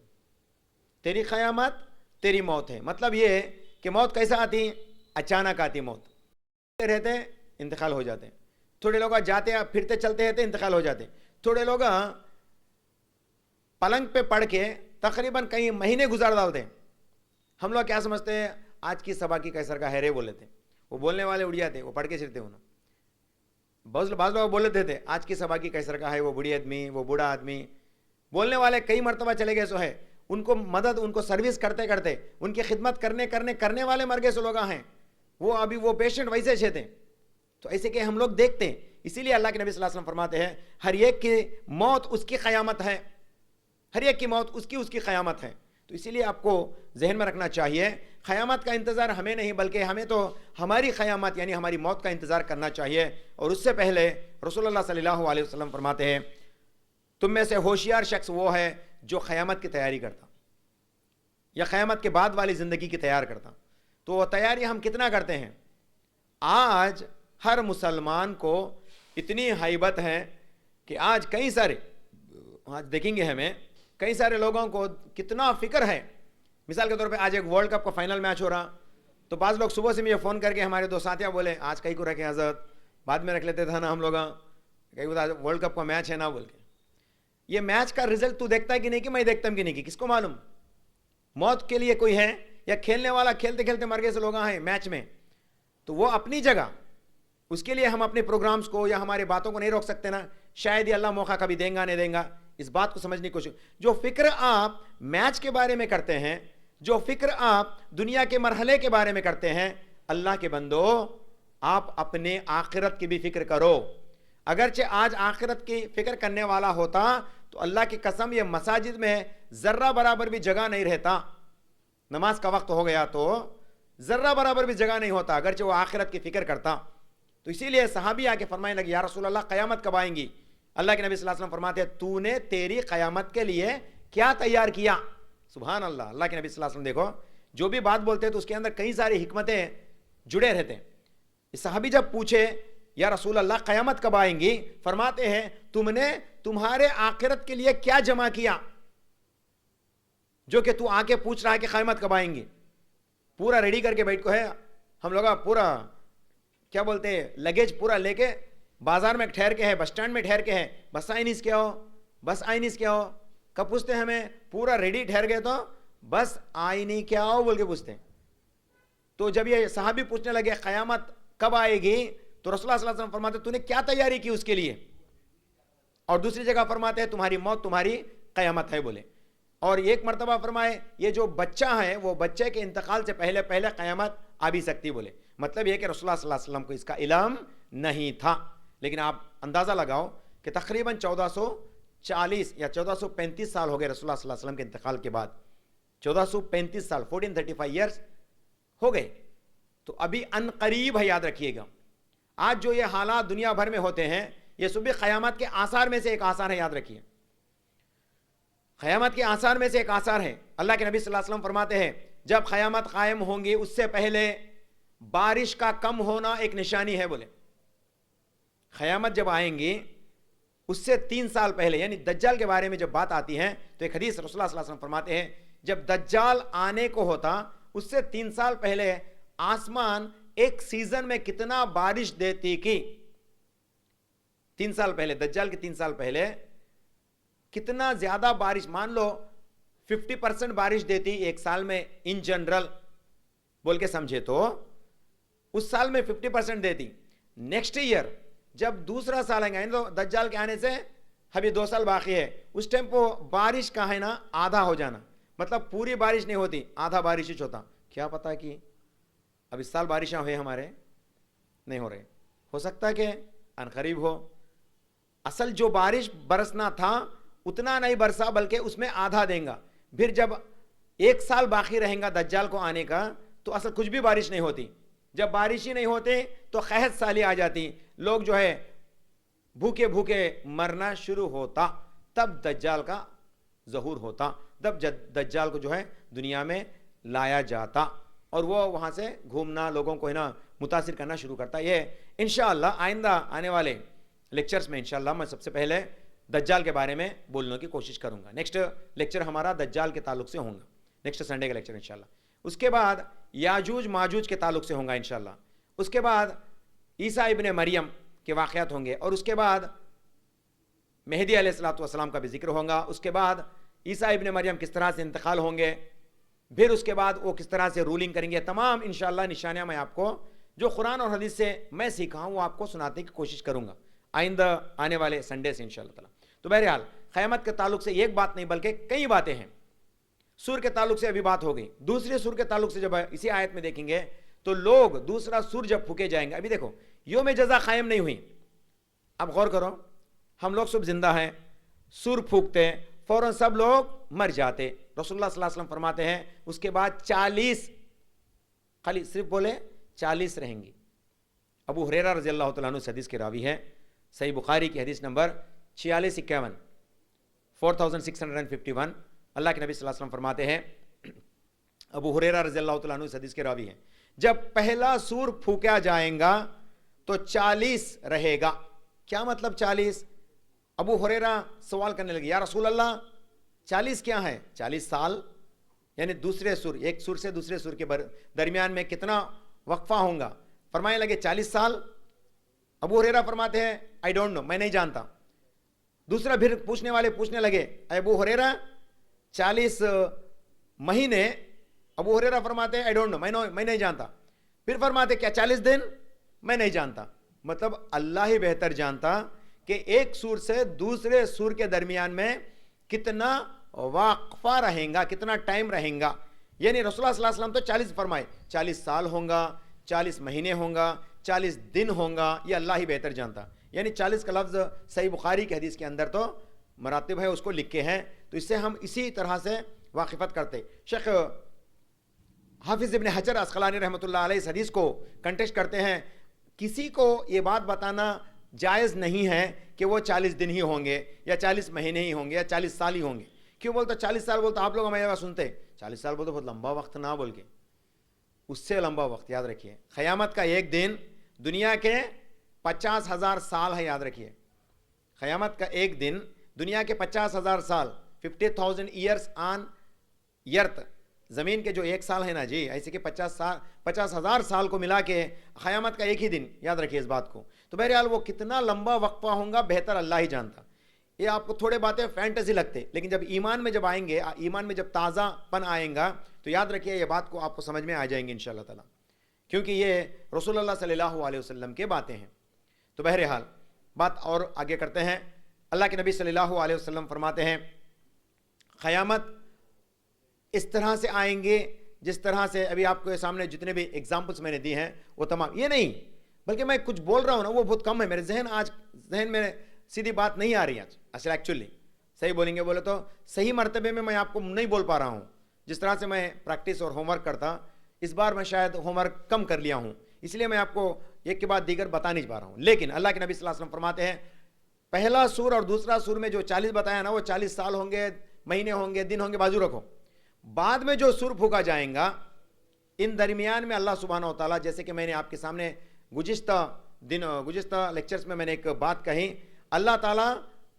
تیری قیامت تیری موت ہے, مطلب یہ ہے کہ موت کیسا آتی, اچانک آتی موت. رہتے انتقال ہو جاتے ہیں, تھوڑے لوگ جاتے پھرتے چلتے رہتے انتقال ہو جاتے, تھوڑے لوگ پلنگ پہ پڑھ کے تقریباً کئی مہینے گزار ڈالتے ہیں. ہم لوگ کیا سمجھتے ہیں, آج کی صبح کی کیسر کا ہے رے بول لیتے ہیں, وہ بولنے والے اڑ جاتے, وہ پڑھ کے چلتے ہونا. بعض لوگ بول لیتے تھے آج کی صبح کی کیسر کا ہے, وہ بڑی آدمی, وہ بوڑھا آدمی. بولنے والے کئی مرتبہ چلے گئے سو ہے, ان کو مدد, ان کو سروس کرتے کرتے, ان کی خدمت کرنے والے مر گئے سو لوگ ہیں, وہ ابھی وہ پیشنٹ ویسے چھے تھے. تو ایسے کہ ہم لوگ دیکھتے ہیں. اسی لیے اللہ کے نبی صلی اللہ علیہ وسلم فرماتے ہیں ہر ایک کی موت اس کی قیامت ہے, ہر ایک کی موت اس کی قیامت ہے. تو اسی لیے آپ کو ذہن میں رکھنا چاہیے قیامت کا انتظار ہمیں نہیں بلکہ ہمیں تو ہماری قیامت یعنی ہماری موت کا انتظار کرنا چاہیے. اور اس سے پہلے رسول اللہ صلی اللہ علیہ وسلم فرماتے ہیں تم میں سے ہوشیار شخص وہ ہے جو قیامت کی تیاری کرتا یا قیامت کے بعد والی زندگی کی تیار کرتا. تو وہ تیاری ہم کتنا کرتے ہیں؟ آج ہر مسلمان کو اتنی ہیبت ہے کہ آج کئی سارے، آج دیکھیں گے ہمیں کئی سارے لوگوں کو کتنا فکر ہے. مثال کے طور پہ آج ایک ورلڈ کپ کا فائنل میچ ہو رہا، تو بعض لوگ صبح سے مجھے فون کر کے ہمارے دو ساتھیاں بولے آج کئی کو رکھے حضرت، بعد میں رکھ لیتے تھا نا ہم لوگ، کئی بتا ورلڈ کپ کا میچ ہے نا بول کے. یہ میچ کا رزلٹ تو دیکھتا ہے کہ نہیں کہ میں دیکھتا ہوں کہ نہیں، کہ کس کو معلوم؟ موت کے لیے کوئی ہے یا کھیلنے والا کھیلتے کھیلتے مر گئے سے لوگ ہیں میچ میں، تو وہ اپنی جگہ، اس کے لیے ہم اپنے پروگرامز کو یا ہماری باتوں کو نہیں روک سکتے نا. شاید یہ اللہ موقع کبھی دیں گا نہیں دیں گا، اس بات کو سمجھنے کی کوشش. جو فکر آپ میچ کے بارے میں کرتے ہیں، جو فکر آپ دنیا کے مرحلے کے بارے میں کرتے ہیں، اللہ کے بندو آپ اپنے آخرت کی بھی فکر کرو. اگرچہ آج آخرت کی فکر کرنے والا ہوتا تو اللہ کی قسم یہ مساجد میں ذرہ برابر بھی جگہ نہیں رہتا. نماز کا وقت ہو گیا تو ذرہ برابر بھی جگہ نہیں ہوتا اگرچہ وہ آخرت کی فکر کرتا. تو اسی لیے صحابی آ کے فرمانے لگے یا رسول اللہ قیامت کب آئیں گی؟ اللہ کے نبی صلی اللہ علیہ وسلم فرماتے ہیں تو نے تیری قیامت کے لیے کیا تیار کیا؟ سبحان اللہ. اللہ کے نبی صلی اللہ علیہ وسلم دیکھو جو بھی بات بولتے ہیں تو اس کے اندر کئی ساری حکمتیں جڑے رہتے ہیں. صحابی جب پوچھے یا رسول اللہ قیامت کب آئیں گی، فرماتے ہیں تم نے تمہارے آخرت کے لیے کیا جمع کیا جو کہ تو آ کے پوچھ رہا ہے کہ قیامت کب آئیں گی؟ پورا ریڈی کر کے بیٹھ کو ہے ہم لوگ، پورا کیا بولتے ہیں لگیج پورا لے کے بازار میں ٹھہر کے ہے، بس اسٹینڈ میں ٹھہر کے ہے، بس آئینس کیا ہو، بس آئینس کیا ہو. کب پوچھتے ہیں ہمیں؟ پورا ریڈی ٹھہر گئے تو بس آئینی کیا ہو بول کے پوچھتے ہیں. تو جب یہ صحابی پوچھنے لگے قیامت کب آئے گی تو رسول اللہ صلی اللہ علیہ وسلم فرماتے تو نے کیا تیاری کی اس کے لیے؟ اور دوسری جگہ فرماتے ہیں تمہاری موت تمہاری قیامت ہے بولے. اور ایک مرتبہ فرمائے یہ جو بچہ ہے وہ بچے کے انتقال سے پہلے پہلے قیامت آ بھی سکتی بولے. مطلب یہ کہ رسول اللہ صلی اللہ علیہ وسلم کو اس کا علم نہیں تھا. لیکن آپ اندازہ لگاؤ کہ تقریباً 1440 یا 1435 سال ہو گئے رسول اللہ صلی اللہ علیہ وسلم کے انتقال کے بعد. 1435 سال 1435 ایئرس ہو گئے. تو ابھی ان قریب ہے، یاد رکھیے گا. آج جو یہ حالات دنیا بھر میں ہوتے ہیں یہ صبح قیامت کے آثار میں سے ایک آثار ہے، یاد رکھیے. قیامت کے آثار میں سے ایک آثار ہے. اللہ کے نبی صلی اللہ علیہ وسلم فرماتے ہیں جب قیامت قائم ہوں گی اس سے پہلے بارش کا کم ہونا ایک نشانی ہے بولے. قیامت جب آئیں گی اس سے 3 سال پہلے، یعنی دجال کے بارے میں جب بات آتی ہے تو ایک حدیث رسول اللہ صلی اللہ علیہ وسلم فرماتے ہیں جب دجال آنے کو ہوتا اس سے 3 سال پہلے آسمان ایک سیزن میں کتنا بارش دیتی کی. 3 سال پہلے دجال کے 3 سال پہلے کتنا زیادہ بارش، مان لو 50% بارش دیتی ایک سال میں ان جنرل بول کے سمجھے تو اس سال میں 50% دیتی. نیکسٹ ایئر جب دوسرا سال آئیں گے تو دجال کے آنے سے ابھی 2 سال باقی ہے، اس ٹائم پہ بارش کا ہے نا آدھا ہو جانا، مطلب پوری بارش نہیں ہوتی آدھا بارش ہی ہوتا. کیا پتا کہ اب اس سال بارشیں ہوئے ہمارے نہیں ہو رہے، ہو سکتا ہے کہ ان قریب ہو. اصل جو بارش برسنا تھا اتنا نہیں برسا بلکہ اس میں آدھا دیں گا. پھر جب 1 سال باقی رہیں گا دجال کو آنے کا تو اصل کچھ بھی بارش نہیں ہوتی. جب بارش ہی نہیں ہوتے تو قحط سالی آ جاتی، لوگ جو ہے بھوکے بھوکے مرنا شروع ہوتا، تب دجال کا ظہور ہوتا، تب دجال کو جو ہے دنیا میں لایا جاتا اور وہ وہاں سے گھومنا لوگوں کو ہے نا متاثر کرنا شروع کرتا. یہ انشاءاللہ آئندہ آنے والے لیکچرز میں انشاءاللہ میں سب سے پہلے دجال کے بارے میں بولنے کی کوشش کروں گا. نیکسٹ لیکچر ہمارا دجال کے تعلق سے ہوگا، نیکسٹ سنڈے کا لیکچر انشاءاللہ. اس کے بعد یاجوج ماجوج کے تعلق سے ہوگا انشاءاللہ. اس کے بعد عیسیٰ ابن مریم کے واقعات ہوں گے اور اس کے بعد مہدی علیہ السلام کا بھی ذکر ہوگا. اس کے بعد عیسیٰ ابن مریم کس طرح سے انتقال ہوں گے، پھر اس کے بعد وہ کس طرح سے رولنگ کریں گے. تمام انشاءاللہ نشانیاں میں آپ کو جو قرآن اور حدیث سے میں سیکھا ہوں وہ آپ کو سنانے کی کوشش کروں گا آئندہ آنے والے سنڈے سے انشاءاللہ تعالی. تو بہرحال قیامت کے تعلق سے ایک بات نہیں بلکہ کئی باتیں ہیں. سور کے تعلق سے ابھی بات ہو گئی. دوسرے سور کے تعلق سے جب اسی آیت میں دیکھیں گے تو لوگ دوسرا سور جب پھونکے جائیں گے، ابھی دیکھو یوم جزا قائم نہیں ہوئی. اب غور کرو، ہم لوگ سب زندہ ہیں، سور پھونکتے ہیں فوراً سب لوگ مر جاتے. رسول اللہ صلی اللہ علیہ وسلم فرماتے ہیں اس کے بعد 40 خالی صرف بولے 40 رہیں گی. ابو ہریرہ رضی اللہ تعالیٰ عنہ حدیث کے راوی ہے، صحیح بخاری کی حدیث نمبر 4651. 4651 اللہ کے نبی صلی اللہ علیہ وسلم فرماتے ہیں, ابو ہریرہ رضی اللہ تعالیٰ عنہ اس حدیث کے راوی ہیں, جب پہلا سور پھونکا جائیں گا تو 40 رہے گا. کیا مطلب 40؟ ابو ہریرہ سوال کرنے لگے, یا رسول اللہ 40 کیا ہے؟ 40 سال یعنی دوسرے سور, ایک سور سے دوسرے سور کے درمیان میں کتنا وقفہ ہوں گا؟ فرمانے لگے 40 سال. ابو ہریرہ فرماتے ہیں آئی ڈونٹ نو, میں نہیں جانتا. دوسرا پھر پوچھنے والے پوچھنے لگے, ابو ہریرہ 40 مہینے؟ ابو ہریرہ فرماتے ہیں آئی ڈونٹ نو, میں نہیں جانتا. پھر فرماتے کیا 40 دن؟ میں نہیں جانتا. مطلب اللہ ہی بہتر جانتا کہ ایک سور سے دوسرے سور کے درمیان میں کتنا وقفہ رہیں گا, کتنا ٹائم رہیں گا. یعنی رسول اللہ صلی اللہ علیہ وسلم تو 40 فرمائے, 40 سال ہوں گا, 40 مہینے ہوں گا, 40 دن ہوں گا, یہ اللہ ہی بہتر جانتا. یعنی 40 کا لفظ صحیح بخاری کی حدیث کے اندر تو مراتب ہے, اس کو لکھے ہیں, تو اس سے ہم اسی طرح سے واقفت کرتے. شیخ حافظ ابن حجر عسقلانی رحمۃ اللہ علیہ اس حدیث کو کنٹیسٹ کرتے ہیں, کسی کو یہ بات بتانا جائز نہیں ہے کہ وہ 40 دن ہی ہوں گے یا 40 مہینے ہی ہوں گے یا 40 سال ہی ہوں گے. کیوں بولتا 40 سال؟ بولتا آپ لوگ ہمارے بات سنتے 40 سال بولتے بہت لمبا وقت نہ بول کے, اس سے لمبا وقت یاد رکھیے, قیامت کا ایک دن دنیا کے 50,000 سال ہے. یاد رکھیے, قیامت کا ایک دن دنیا کے 50,000 سال, 50,000 ایئرس آن ارتھ, زمین کے جو ایک سال ہے نا جی, ایسے کہ 50,000 سال کو ملا کے قیامت کا ایک ہی دن. یاد رکھیے اس بات کو. تو بہرحال وہ کتنا لمبا وقفہ ہوں گا بہتر اللہ ہی جانتا. یہ آپ کو تھوڑے باتیں فینٹیسی لگتے, لیکن جب ایمان میں جب آئیں گے, ایمان میں جب تازہ پن آئیں گا, تو یاد رکھیے یہ بات کو آپ کو سمجھ میں آ جائیں گے انشاءاللہ تعالیٰ, کیونکہ یہ رسول اللہ صلی اللہ علیہ وسلم کے باتیں ہیں. تو بہرحال بات اور آگے کرتے ہیں. اللہ کے نبی صلی اللہ علیہ وسلم فرماتے ہیں قیامت اس طرح سے آئیں گے جس طرح سے ابھی آپ کے سامنے جتنے بھی ایگزامپلس میں نے دی ہیں وہ تمام, یہ نہیں بلکہ میں کچھ بول رہا ہوں نا وہ بہت کم ہے, میرے ذہن میں سیدھی بات نہیں آ رہی آج. اصل ایکچولی صحیح بولیں گے بولے تو صحیح مرتبے میں آپ کو نہیں بول پا رہا ہوں. جس طرح سے میں پریکٹس اور ہوم ورک کرتا, اس بار میں شاید ہوم ورک کم کر لیا ہوں, اس لیے میں آپ کو ایک کے بعد دیگر بتا نہیں پا رہا ہوں. لیکن اللہ کے نبی صلی اللہ علیہ وسلم فرماتے ہیں پہلا سور اور دوسرا سور میں جو 40 بتایا نا وہ 40 سال ہوں گے, مہینے ہوں گے, دن ہوں گے, بازو رکھو. بعد میں جو سور پھونکا جائیں گا ان درمیان میں اللہ سبحانہ و تعالیٰ, جیسے کہ میں نے آپ کے سامنے گزشتہ لیکچرز میں نے ایک بات کہی, اللہ تعالیٰ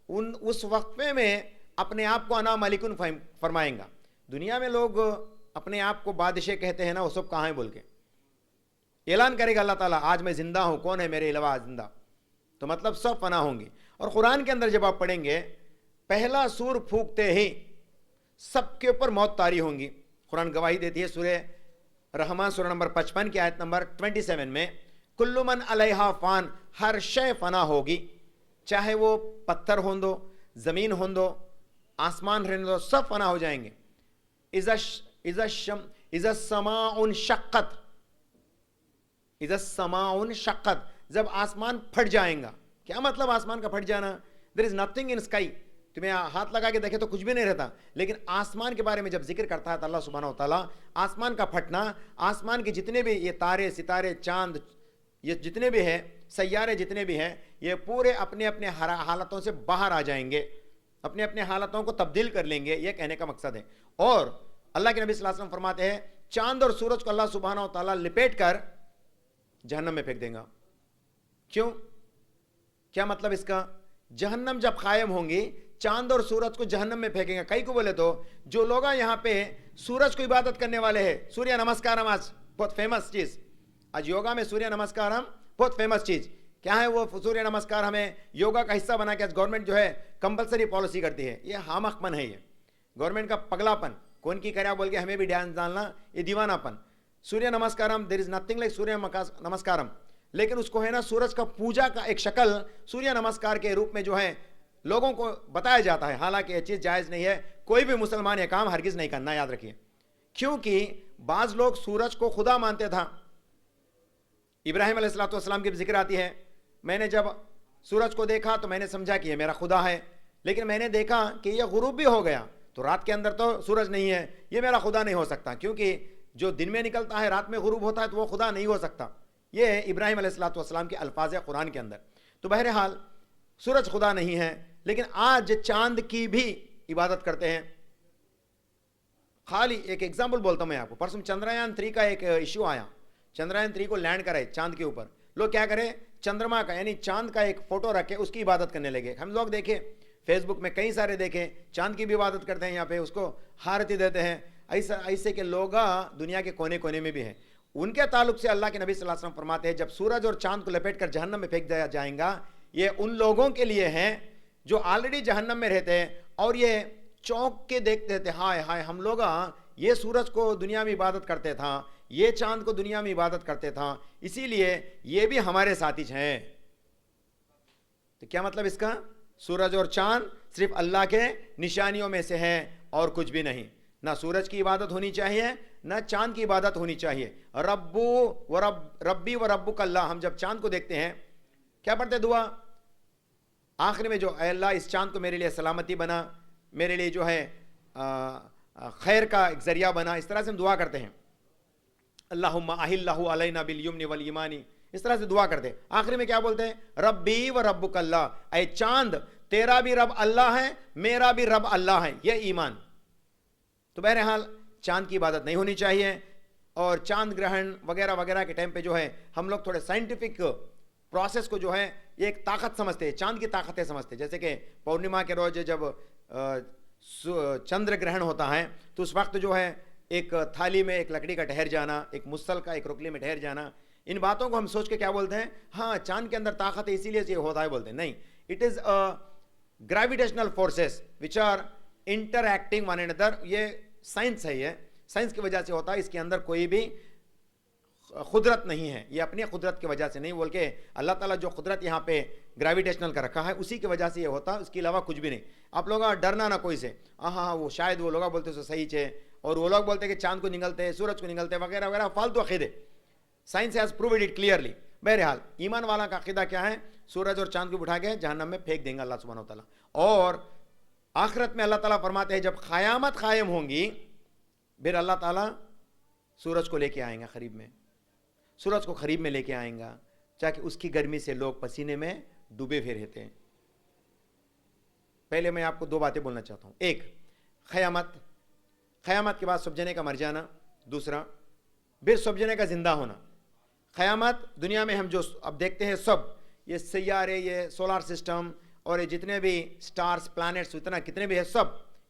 اس وقفے میں اپنے آپ کو انا ملکن فرمائیں گا. دنیا میں لوگ اپنے آپ کو بادشاہ کہتے ہیں نا, وہ سب کہاں ہیں بول کے اعلان کرے گا اللہ تعالیٰ آج میں زندہ ہوں, کون ہے میرے علاوہ زندہ, تو مطلب سب فنا ہوں گے. اور قرآن کے اندر جب آپ پڑھیں گے پہلا سور پھونکتے ہی سب کے اوپر موت طاری ہوں گی. قرآن گواہی دیتی ہے سورہ رحمان سورہ نمبر 55 کی آیت نمبر 27 میں, کل من علیہا فان, ہر شے فنا ہوگی, چاہے وہ پتھر ہوں دو, زمین ہوں دو, آسمان رہنے دو, سب فنا ہو جائیں گے. اذا السماء انشقت, اذا السماء انشقت, جب آسمان پھٹ جائیں گا. کیا مطلب آسمان کا پھٹ جانا؟ there is nothing in sky, تمہیں ہاتھ لگا کے دیکھے تو کچھ بھی نہیں رہتا, لیکن آسمان کے بارے میں جب ذکر کرتا ہے تو اللہ سبحانہ و تعالیٰ آسمان کا پھٹنا, آسمان کے جتنے بھی یہ تارے ستارے چاند یہ جتنے بھی ہیں سیارے جتنے بھی ہیں یہ پورے اپنے اپنے حالتوں سے باہر آ جائیں گے, اپنے اپنے حالتوں کو تبدیل کر لیں گے, یہ کہنے کا مقصد ہے. اور اللہ کے نبی صلی اللہ علیہ وسلم فرماتے ہیں چاند اور سورج کو اللہ سبحانہ و تعالیٰ لپیٹ کر جہنم میں پھینک دیں گا. کیوں؟ کیا مطلب اس کا؟ جہنم جب قائم ہوں گی چاند اور سورج کو جہنم میں پھینکیں گا. کئی کو بولے تو جو لوگ یہاں پہ سورج کو عبادت کرنے والے ہیں, سوریہ نمسکارم آج بہت فیمس چیز, آج یوگا میں سوریہ نمسکارم بہت فیمس چیز کیا ہے, وہ سوریہ نمسکار ہمیں یوگا کا حصہ بنا کے آج گورنمنٹ جو ہے کمپلسری پالیسی کرتی ہے. یہ حامق پن ہے, یہ گورنمنٹ کا پگلا پن, کون کی کریا بول کے ہمیں بھی ڈانس ڈالنا, یہ دیوانہ پن. سوریہ نمسکارم دیر از نتھنگ لائک سوریہ نمسکارم, لیکن اس کو ہے نا سورج کا پوجا کا ایک شکل سوریہ نمسکار کے روپ میں جو ہے لوگوں کو بتایا جاتا ہے. حالانکہ یہ چیز جائز نہیں ہے, کوئی بھی مسلمان یہ کام ہرگز نہیں کرنا, یاد رکھیے. کیونکہ بعض لوگ سورج کو خدا مانتے تھا. ابراہیم علیہ السلام کی ذکر آتی ہے, میں نے جب سورج کو دیکھا تو میں نے سمجھا کہ یہ میرا خدا ہے, لیکن میں نے دیکھا کہ یہ غروب بھی ہو گیا, تو رات کے اندر تو سورج نہیں ہے, یہ میرا خدا نہیں ہو سکتا, کیونکہ جو دن میں نکلتا ہے رات میں غروب ہوتا ہے تو وہ خدا نہیں ہو سکتا. یہ ابراہیم علیہ السلام کے الفاظ ہے قرآن کے اندر. تو بہرحال سورج خدا نہیں ہے, لیکن آج چاند کی بھی عبادت کرتے ہیں. خالی ایک ایگزامپل بولتا ہوں میں آپ کو. پرسوں چندریان 3 کا ایک ایشو آیا. چندریان 3 کو لینڈ کرے چاند کے اوپر. لوگ کیا کرے, چندرما کا یعنی چاند کا ایک فوٹو رکھے اس کی عبادت کرنے لگے. ہم لوگ دیکھیں فیس بک میں کئی سارے دیکھیں چاند کی بھی عبادت کرتے ہیں, یہاں پہ اس کو ہارتی دیتے ہیں. ایسے کہ لوگ دنیا کے کونے کونے میں بھی ہیں. ان کے تعلق سے اللہ کے نبی صلی اللہ علیہ وسلم فرماتے ہیں جب سورج اور چاند کو لپیٹ کر جہنم میں پھینک دیا جائیں گا, یہ ان لوگوں کے لیے ہیں جو آلریڈی جہنم میں رہتے ہیں اور یہ چونک کے دیکھتے تھے, ہائے ہائے ہم لوگ یہ سورج کو دنیا میں عبادت کرتے تھا, یہ چاند کو دنیا میں عبادت کرتے تھا, اسی لیے یہ بھی ہمارے ساتھی ہیں. تو کیا مطلب اس کا؟ سورج اور چاند صرف اللہ کے نشانیوں میں سے ہیں اور کچھ بھی نہیں. نہ سورج کی عبادت ہونی چاہیے نہ چاند کی عبادت ہونی چاہیے. ربی و ربک اللہ. ہم جب چاند کو دیکھتے ہیں کیا پڑھتے دعا آخر میں, جو اے اللہ اس چاند کو میرے لیے سلامتی بنا, میرے لیے جو ہے خیر کا ایک ذریعہ بنا. اس طرح سے ہم دعا کرتے ہیں اللہم احلہ علینا بالیمن والایمان, اس طرح سے دعا کرتے ہیں. آخر میں کیا بولتے ہیں؟ ربی و ربک اللہ. اے چاند تیرا بھی رب اللہ ہے, میرا بھی رب اللہ ہے. یہ ایمان. تو بہرحال چاند کی عبادت نہیں ہونی چاہیے. اور چاند گرہن وغیرہ وغیرہ کے ٹائم پہ جو ہے ہم لوگ تھوڑے سائنٹیفک پروسیس کو جو ہے یہ ایک طاقت سمجھتے ہیں, چاند کی طاقتیں سمجھتے ہیں. جیسے کہ پورنیما کے روز جب چندر گرہن ہوتا ہے تو اس وقت جو ہے ایک تھالی میں ایک لکڑی کا ٹھہر جانا, ایک مسل کا ایک رکلی میں ٹھہر جانا, ان باتوں کو ہم سوچ کے کیا بولتے ہیں, ہاں چاند کے اندر طاقت ہے اسی لیے یہ ہوتا ہے بولتے ہیں. نہیں, it is gravitational forces which are interacting one another. یہ سائنس ہے, یہ سائنس کی وجہ سے ہوتا ہے. اس کے اندر کوئی بھی قدرت نہیں ہے, یہ اپنی قدرت کی وجہ سے نہیں, بلکہ اللہ تعالیٰ جو قدرت یہاں پہ گریویٹیشنل کا رکھا ہے اسی کی وجہ سے یہ ہوتا ہے, اس کے علاوہ کچھ بھی نہیں. آپ لوگ ڈرنا نہ کوئی سے, ہاں وہ شاید وہ لوگ بولتے سو صحیح ہے, اور وہ لوگ بولتے کہ چاند کو نگلتے ہیں, سورج کو نگلتے ہیں وغیرہ وغیرہ, فالتو عقیدے. Science has proved it clearly. بہرحال ایمان والا کا عقیدہ کیا ہے؟ سورج اور چاند کو اٹھا کے جہنم میں پھینک دیں گے اللہ سبحانہ و تعالیٰ. اور آخرت میں اللہ تعالیٰ فرماتے ہیں جب قیامت قائم ہوں گی پھر اللہ تعالیٰ سورج کو لے کے آئیں گا قریب میں, سورج کو قریب میں لے کے آئیں گا تاکہ اس کی گرمی سے لوگ پسینے میں ڈوبے ہوئے رہتے ہیں. پہلے میں آپ کو 2 باتیں بولنا چاہتا ہوں. ایک قیامت کے بعد سب جنے کا مر جانا. دوسرا پھر سب جنے کا زندہ ہونا. قیامت دنیا میں ہم جو اب دیکھتے ہیں سب یہ سیارے, یہ سولار سسٹم اور یہ جتنے بھی سٹارز پلانٹس اتنا کتنے بھی ہے, سب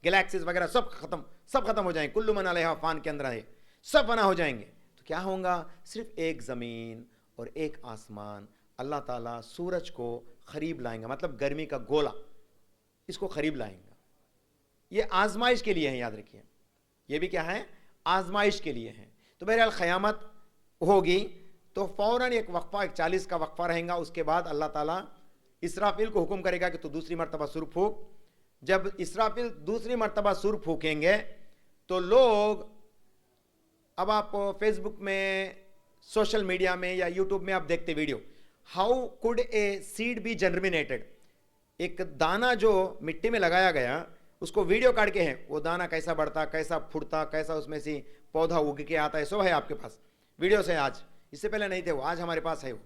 گلیکسیز وغیرہ سب ختم ہو جائیں گے. کل من علیہا فان کے اندر ہے, سب فنا ہو جائیں گے. تو کیا ہوگا؟ صرف ایک زمین اور ایک آسمان. اللہ تعالیٰ سورج کو قریب لائیں گا, مطلب گرمی کا گولا اس کو قریب لائیں گا. یہ آزمائش کے لیے ہے, یاد رکھیے. یہ بھی کیا ہے؟ آزمائش کے لیے ہے. تو بہرحال قیامت ہوگی تو فوراً ایک وقفہ, ایک 40 کا وقفہ رہیں گا. اس کے بعد اللہ تعالیٰ اسرافیل کو حکم کرے گا کہ تو دوسری مرتبہ سور پھونک. جب اسرافیل دوسری مرتبہ سور پھونکیں گے تو لوگ, اب آپ فیس بک میں, سوشل میڈیا میں یا یوٹیوب میں آپ دیکھتے video, how could a seed be germinated. ایک دانہ جو مٹی میں لگایا گیا اس کو ویڈیو کاٹ کے ہیں, وہ دانہ کیسا بڑھتا, کیسا پھوٹتا, کیسا اس میں سے پودا اگ کے آتا ہے, سو ہے آپ کے پاس ویڈیوز ہیں. آج اس سے پہلے نہیں تھے وہ, آج ہمارے پاس ہے وہ.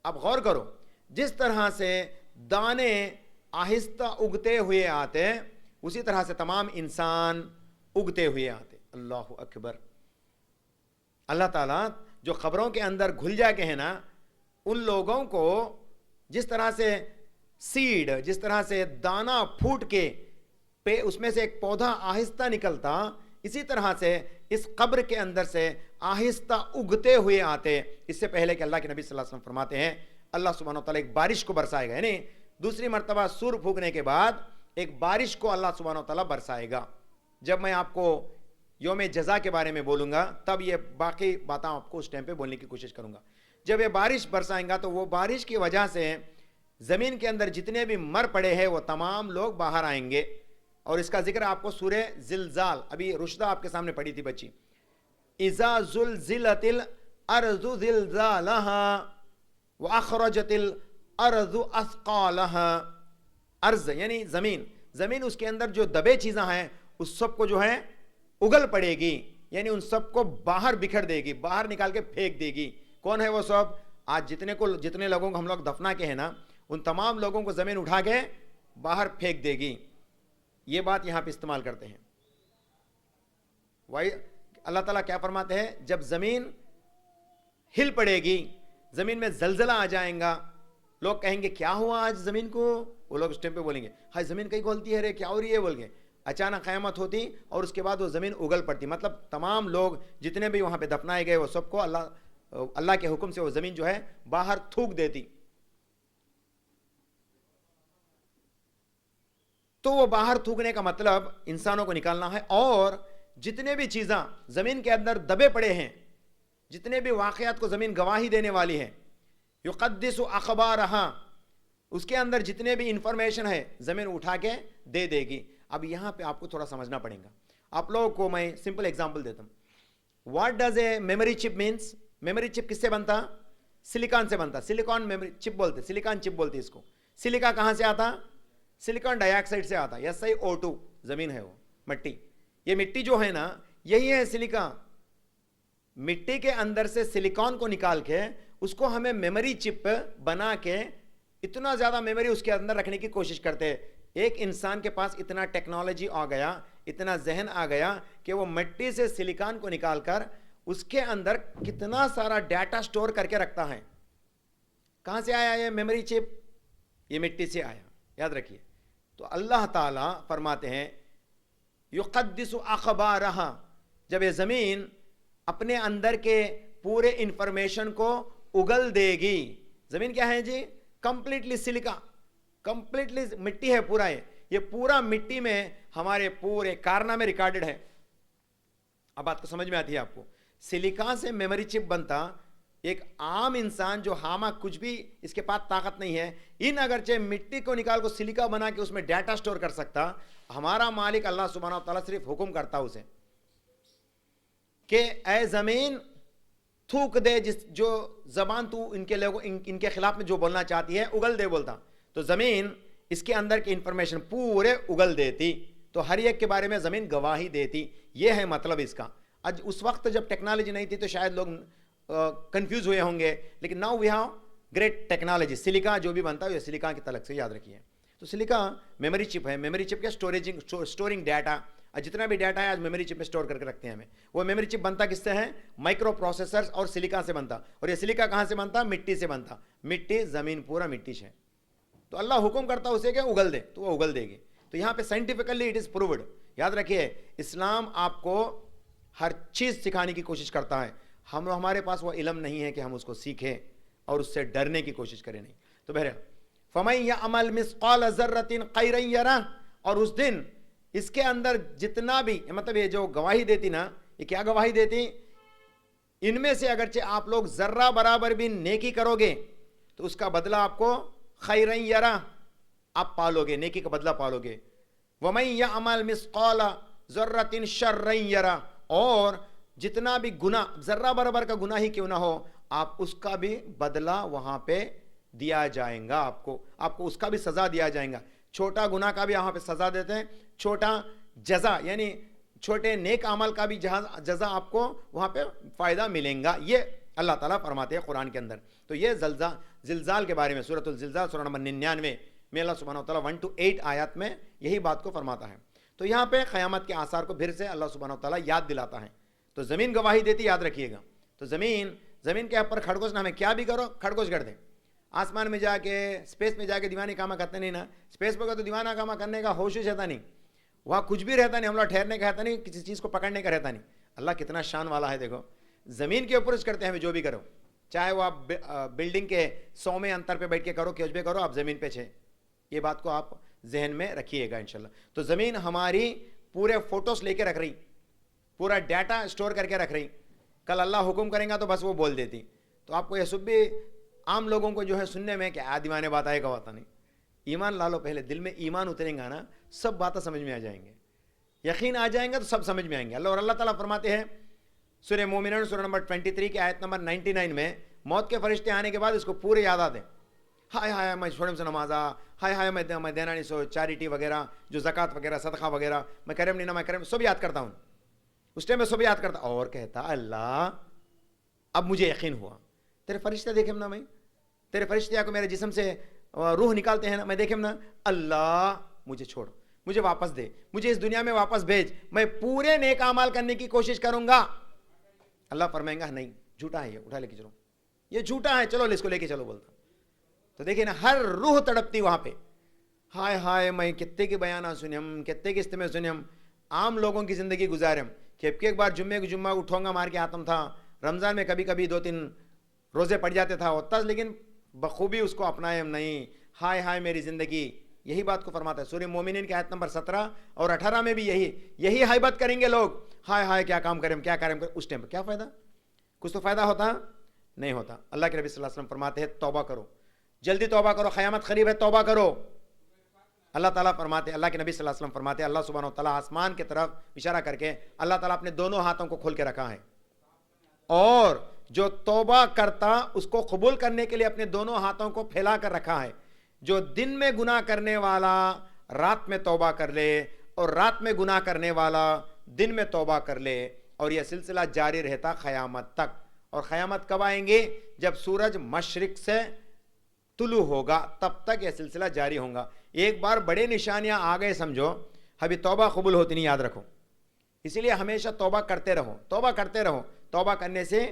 اب غور کرو جس طرح سے دانے آہستہ اگتے ہوئے آتے اسی طرح سے تمام انسان اگتے ہوئے آتے. اللہ اکبر. اللہ تعالیٰ جو قبروں کے اندر گھل جا کے ہیں نا, ان لوگوں کو جس طرح سے سیڈ, جس طرح سے دانہ پھوٹ کے اس میں سے ایک پودا آہستہ نکلتا, اسی طرح سے اس قبر کے اندر سے آہستہ اگتے ہوئے آتے. اس سے پہلے کہ اللہ کے نبی صلی اللہ علیہ وسلم فرماتے ہیں اللہ سبحانہ و تعالیٰ ایک بارش کو برسائے گا, یعنی دوسری مرتبہ سور پھونکنے کے بعد ایک بارش کو اللہ سبحانہ و تعالیٰ برسائے گا. جب میں آپ کو یوم جزا کے بارے میں بولوں گا تب یہ باقی باتیں آپ کو اس ٹائم پہ بولنے کی کوشش کروں گا. جب یہ بارش برسائیں گا تو وہ بارش کی وجہ سے زمین کے اندر جتنے بھی مر پڑے ہیں وہ تمام لوگ باہر آئیں گے. اور اس کا ذکر آپ کو سورہ زلزال, ابھی رشدہ آپ کے سامنے پڑھی تھی بچی, اذا زلزلت الارض زلزالها واخرجت الارض اثقالها. ارض یعنی زمین اس کے اندر جو دبے چیزاں ہیں اس سب کو جو ہے اگل پڑے گی, یعنی ان سب کو باہر بکھر دے گی, باہر نکال کے پھینک دے گی. کون ہے وہ سب؟ آج جتنے لوگوں کو ہم لوگ دفنا کے ہیں نا, ان تمام لوگوں کو زمین اٹھا کے باہر پھینک دے گی. یہ بات یہاں پہ استعمال کرتے ہیں. اللہ تعالیٰ کیا فرماتے ہیں؟ جب زمین ہل پڑے گی، زمین میں زلزلہ آ جائیں گا، لوگ کہیں گے کیا ہوا آج زمین کو؟ وہ لوگ اس ٹائم پہ بولیں گے ہائی زمین کہیں کھولتی ہے رے، کیا ہو رہی ہے بول کے. اچانک قیامت ہوتی اور اس کے بعد وہ زمین اگل پڑتی. مطلب تمام لوگ جتنے بھی وہاں پہ دفنائے گئے وہ سب کو اللہ کے حکم سے وہ زمین جو ہے باہر تھوک دیتی. تو وہ باہر تھوکنے کا مطلب انسانوں کو نکالنا ہے، اور جتنے بھی چیزاں زمین کے اندر دبے پڑے ہیں، جتنے بھی واقعات کو زمین گواہی دینے والی ہے، یقدس اخبارہا، اس کے اندر جتنے بھی انفارمیشن ہے زمین اٹھا کے دے دے گی. اب یہاں پہ آپ کو تھوڑا سمجھنا پڑے گا. آپ لوگوں کو میں سمپل ایگزامپل دیتا ہوں. واٹ ڈز اے میموری چپ مینس؟ میموری چپ کس سے بنتا؟ سلیکان سے بنتا. سلیکان میموری چپ بولتے، سلیکان چپ بولتے اس کو. سلیکا کہاں سے آتا؟ سلیکان ڈائی آکسائڈ سے آتا. SiO2 زمین ہے، وہ مٹی. یہ مٹی جو ہے نا یہی ہے سلیکا. مٹی کے اندر سے سلیکان کو نکال کے اس کو ہمیں میموری چپ بنا کے اتنا زیادہ میموری اس کے اندر رکھنے کی کوشش کرتے ہیں. ایک انسان کے پاس اتنا ٹیکنالوجی آ گیا، اتنا ذہن آ گیا کہ وہ مٹی سے سلیکان کو نکال کر اس کے اندر کتنا سارا ڈیٹا سٹور کر کے رکھتا ہے. کہاں سے آیا یہ میموری چپ؟ یہ مٹی سے آیا، یاد رکھیے. تو اللہ تعالیٰ فرماتے ہیں یقدس اخبارہا، جب یہ زمین اپنے اندر کے پورے انفارمیشن کو اگل دے گی. زمین کیا ہے جی؟ کمپلیٹلی سلیکا، کمپلیٹلی مٹی ہے پورا. یہ پورا مٹی میں ہمارے پورے کارنامے ریکارڈڈ ہے. اب بات کو سمجھ میں آتی ہے آپ کو؟ سلیکا سے میموری چپ بنتا. ایک عام انسان جو ہاما کچھ بھی اس کے پاس طاقت نہیں ہے، ان اگرچہ مٹی کو نکال کو سلیکا بنا کے اس میں ڈیٹا سٹور کر سکتا. ہمارا مالک اللہ سبحانہ و تعالیٰ صرف حکم کرتا اسے کہ اے زمین تھوک دے، جو زبان تو ان کے خلاف میں جو بولنا چاہتی ہے اگل دے بولتا. تو زمین اس کے اندر کی انفارمیشن پورے اگل دیتی. تو ہر ایک کے بارے میں زمین گواہی دیتی. یہ ہے مطلب اس کا. آج اس وقت جب ٹیکنالوجی نہیں تھی تو شاید لوگ کنفیوز ہوئے ہوں گے، لیکن now we have great technology. Silica جو بھی بنتا ہے یہ سلیکا کی تلک سے یاد رکھیے. تو سلیکا میموری چپ ہے. میموری چپ کیا؟ Storing data. جتنا بھی ڈیٹا ہے آج میموری چپ میں اسٹور کر کے رکھتے ہیں ہمیں. وہ میموری چپ بنتا کس سے ہے؟ مائکرو پروسیسرز اور سلیکا سے بنتا. اور یہ سلیکا کہاں سے بنتا؟ مٹی سے بنتا. مٹی زمین پورا مٹی سے. تو اللہ حکم کرتا اسے کہ اگل دے تو وہ اگل دے گی. تو یہاں پہ سائنٹیفکلی اٹ از پرووڈ. یاد رکھیے اسلام آپ کو ہر چیز سکھانے کی کوشش کرتا ہے. ہمارے پاس وہ علم نہیں ہے کہ ہم اس کو سیکھیں اور اس سے ڈرنے کی کوشش کریں نہیں. تو بہرحال فَمَن يَعْمَلْ مِثْقَالَ ذَرَّةٍ خَيْرًا يَرَهُ، اور اس دن اس کے اندر جتنا بھی مطلب یہ جو گواہی دیتی نا، یہ کیا گواہی دیتی؟ ان میں سے اگرچہ آپ لوگ ذرہ برابر بھی نیکی کرو گے تو اس کا بدلہ آپ کو خیرًا یرا، آپ پالو گے، نیکی کا بدلہ پالو گے. وَمَن يَعْمَلْ مِثْقَالَ ذَرَّةٍ شَرًّا یرا، اور جتنا بھی گناہ ذرہ برابر کا گناہ ہی کیوں نہ ہو آپ اس کا بھی بدلہ وہاں پہ دیا جائے گا. آپ کو اس کا بھی سزا دیا جائے گا. چھوٹا گناہ کا بھی یہاں پہ سزا دیتے ہیں، چھوٹا جزا یعنی چھوٹے نیک عمل کا بھی جزا آپ کو وہاں پہ فائدہ ملیں گا. یہ اللہ تعالیٰ فرماتے ہیں قرآن کے اندر. تو یہ زلزال کے بارے میں سورۃ الزلزال سورہ نمبر 99 میں اللہ سبحانہ وتعالیٰ 1 to 8 آیات میں یہی بات کو فرماتا ہے. تو یہاں پہ قیامت کے آثار کو پھر سے اللہ سبحانہ وتعالیٰ یاد دلاتا ہے. تو زمین گواہی دیتی، یاد رکھیے گا. تو زمین کے اوپر کھڑگوش نہ ہمیں کیا بھی کرو کھڑگوش کر دیں. آسمان میں جا کے اسپیس میں جا کے دیوانے کامہ کرتے نہیں نا. اسپیس پہ تو دیوانہ کامہ کرنے کا ہوش ہی رہتا نہیں، وہاں کچھ بھی رہتا نہیں، ہم لوگ ٹھہرنے کا رہتا نہیں، کسی چیز کو پکڑنے کا رہتا نہیں. اللہ کتنا شان والا ہے. دیکھو زمین کے اوپر کرتے ہیں ہمیں جو بھی کرو، چاہے وہ آپ بلڈنگ کے 100 انتر پہ بیٹھ کے کرو، کچھ بھی کرو، آپ زمین پہ چھے. یہ بات کو آپ ذہن میں رکھیے گا انشاءاللہ. تو زمین ہماری پورے فوٹوز لے کے رکھ رہی، پورا ڈیٹا اسٹور کر کے رکھ رہی. کل اللہ حکم کریں گا تو بس وہ بول دیتی. تو آپ کو یہ سب بھی عام لوگوں کو جو ہے سننے میں کہ دیوانے بات آئے گا ہوتا نہیں. ایمان لا لو پہلے، دل میں ایمان اتریں گا نا سب باتیں سمجھ میں آ جائیں گے، یقین آ جائیں گا تو سب سمجھ میں آئیں گے. اللہ تعالیٰ فرماتے ہیں سورہ مومنون سورہ نمبر 23 کی آیت نمبر 99 میں، موت کے فرشتے آنے کے بعد اس کو پورے یاد آتے. ہائے ہائے میں چھوڑم سے نمازا، ہائے ہائے میں دینا نہیں سو چیریٹی وغیرہ جو زکوٰۃ وغیرہ صدقہ وغیرہ میں کرم نہیں نا میں کرم، سب یاد کرتا ہوں. اس ٹائم میں سب یاد کرتا اور کہتا اللہ اب مجھے یقین ہوا. تیرے فرشتے دیکھیں نا، میں تیرے فرشتے کو میرے جسم سے روح نکالتے ہیں نا، میں دیکھیں نا اللہ مجھے چھوڑ. مجھے واپس دے, مجھے اس دنیا میں واپس بھیج, میں پورے نیک اعمال کرنے کی کوشش کروں گا. اللہ فرمائیں گا نہیں, جھوٹا ہے یہ, اٹھا لے کے چلو, یہ جھوٹا ہے, چلو اس کو لے کے چلو بولتا. تو دیکھیں نا, ہر روح تڑپتی وہاں پہ, ہائے ہائے میں کتے کی بیانہ سنے ہم, کتے کی اجتماع سنے ہم, عام لوگوں کی زندگی گزارے ہم, کہ ایک بار جمعے کو جمعہ اٹھوں گا مار کے آتم تھا, رمضان میں کبھی کبھی 2-3 روزے پڑ جاتے تھا ہوتا, لیکن بخوبی اس کو اپنائے ہم نہیں. ہائے ہائے میری زندگی, یہی بات کو فرماتا ہے سورہ مومنین کی آیت نمبر 17 اور 18 میں بھی یہی حیبت کریں گے لوگ. ہائے ہائے کیا کام کریں, کیا کریں, اس ٹائم پہ کیا فائدہ, کچھ تو فائدہ ہوتا نہیں ہوتا. اللہ کے نبی صلی اللہ علیہ وسلم فرماتے ہیں توبہ کرو, جلدی توبہ کرو, قیامت قریب ہے, توبہ کرو. اللہ تعالیٰ فرماتے, اللہ کے نبی صلی اللہ علیہ وسلم فرماتے, اللہ سبحانہ و تعالیٰ آسمان کی طرف اشارہ کر کے اللہ تعالیٰ اپنے دونوں ہاتھوں کو کھول کے رکھا ہے, اور جو توبہ کرتا اس کو قبول کرنے کے لیے اپنے دونوں ہاتھوں کو پھیلا کر رکھا ہے. جو دن میں گناہ کرنے والا رات میں توبہ کر لے, اور رات میں گناہ کرنے والا دن میں توبہ کر لے, اور یہ سلسلہ جاری رہتا قیامت تک. اور قیامت کب آئیں گے, جب سورج مشرق سے طلوع ہوگا, تب تک یہ سلسلہ جاری ہوگا. ایک بار بڑے نشانیاں آ گئے سمجھو, ابھی توبہ قبول ہوتی نہیں, یاد رکھو. اسی لیے ہمیشہ توبہ کرتے رہو, توبہ کرتے رہو. توبہ کرنے سے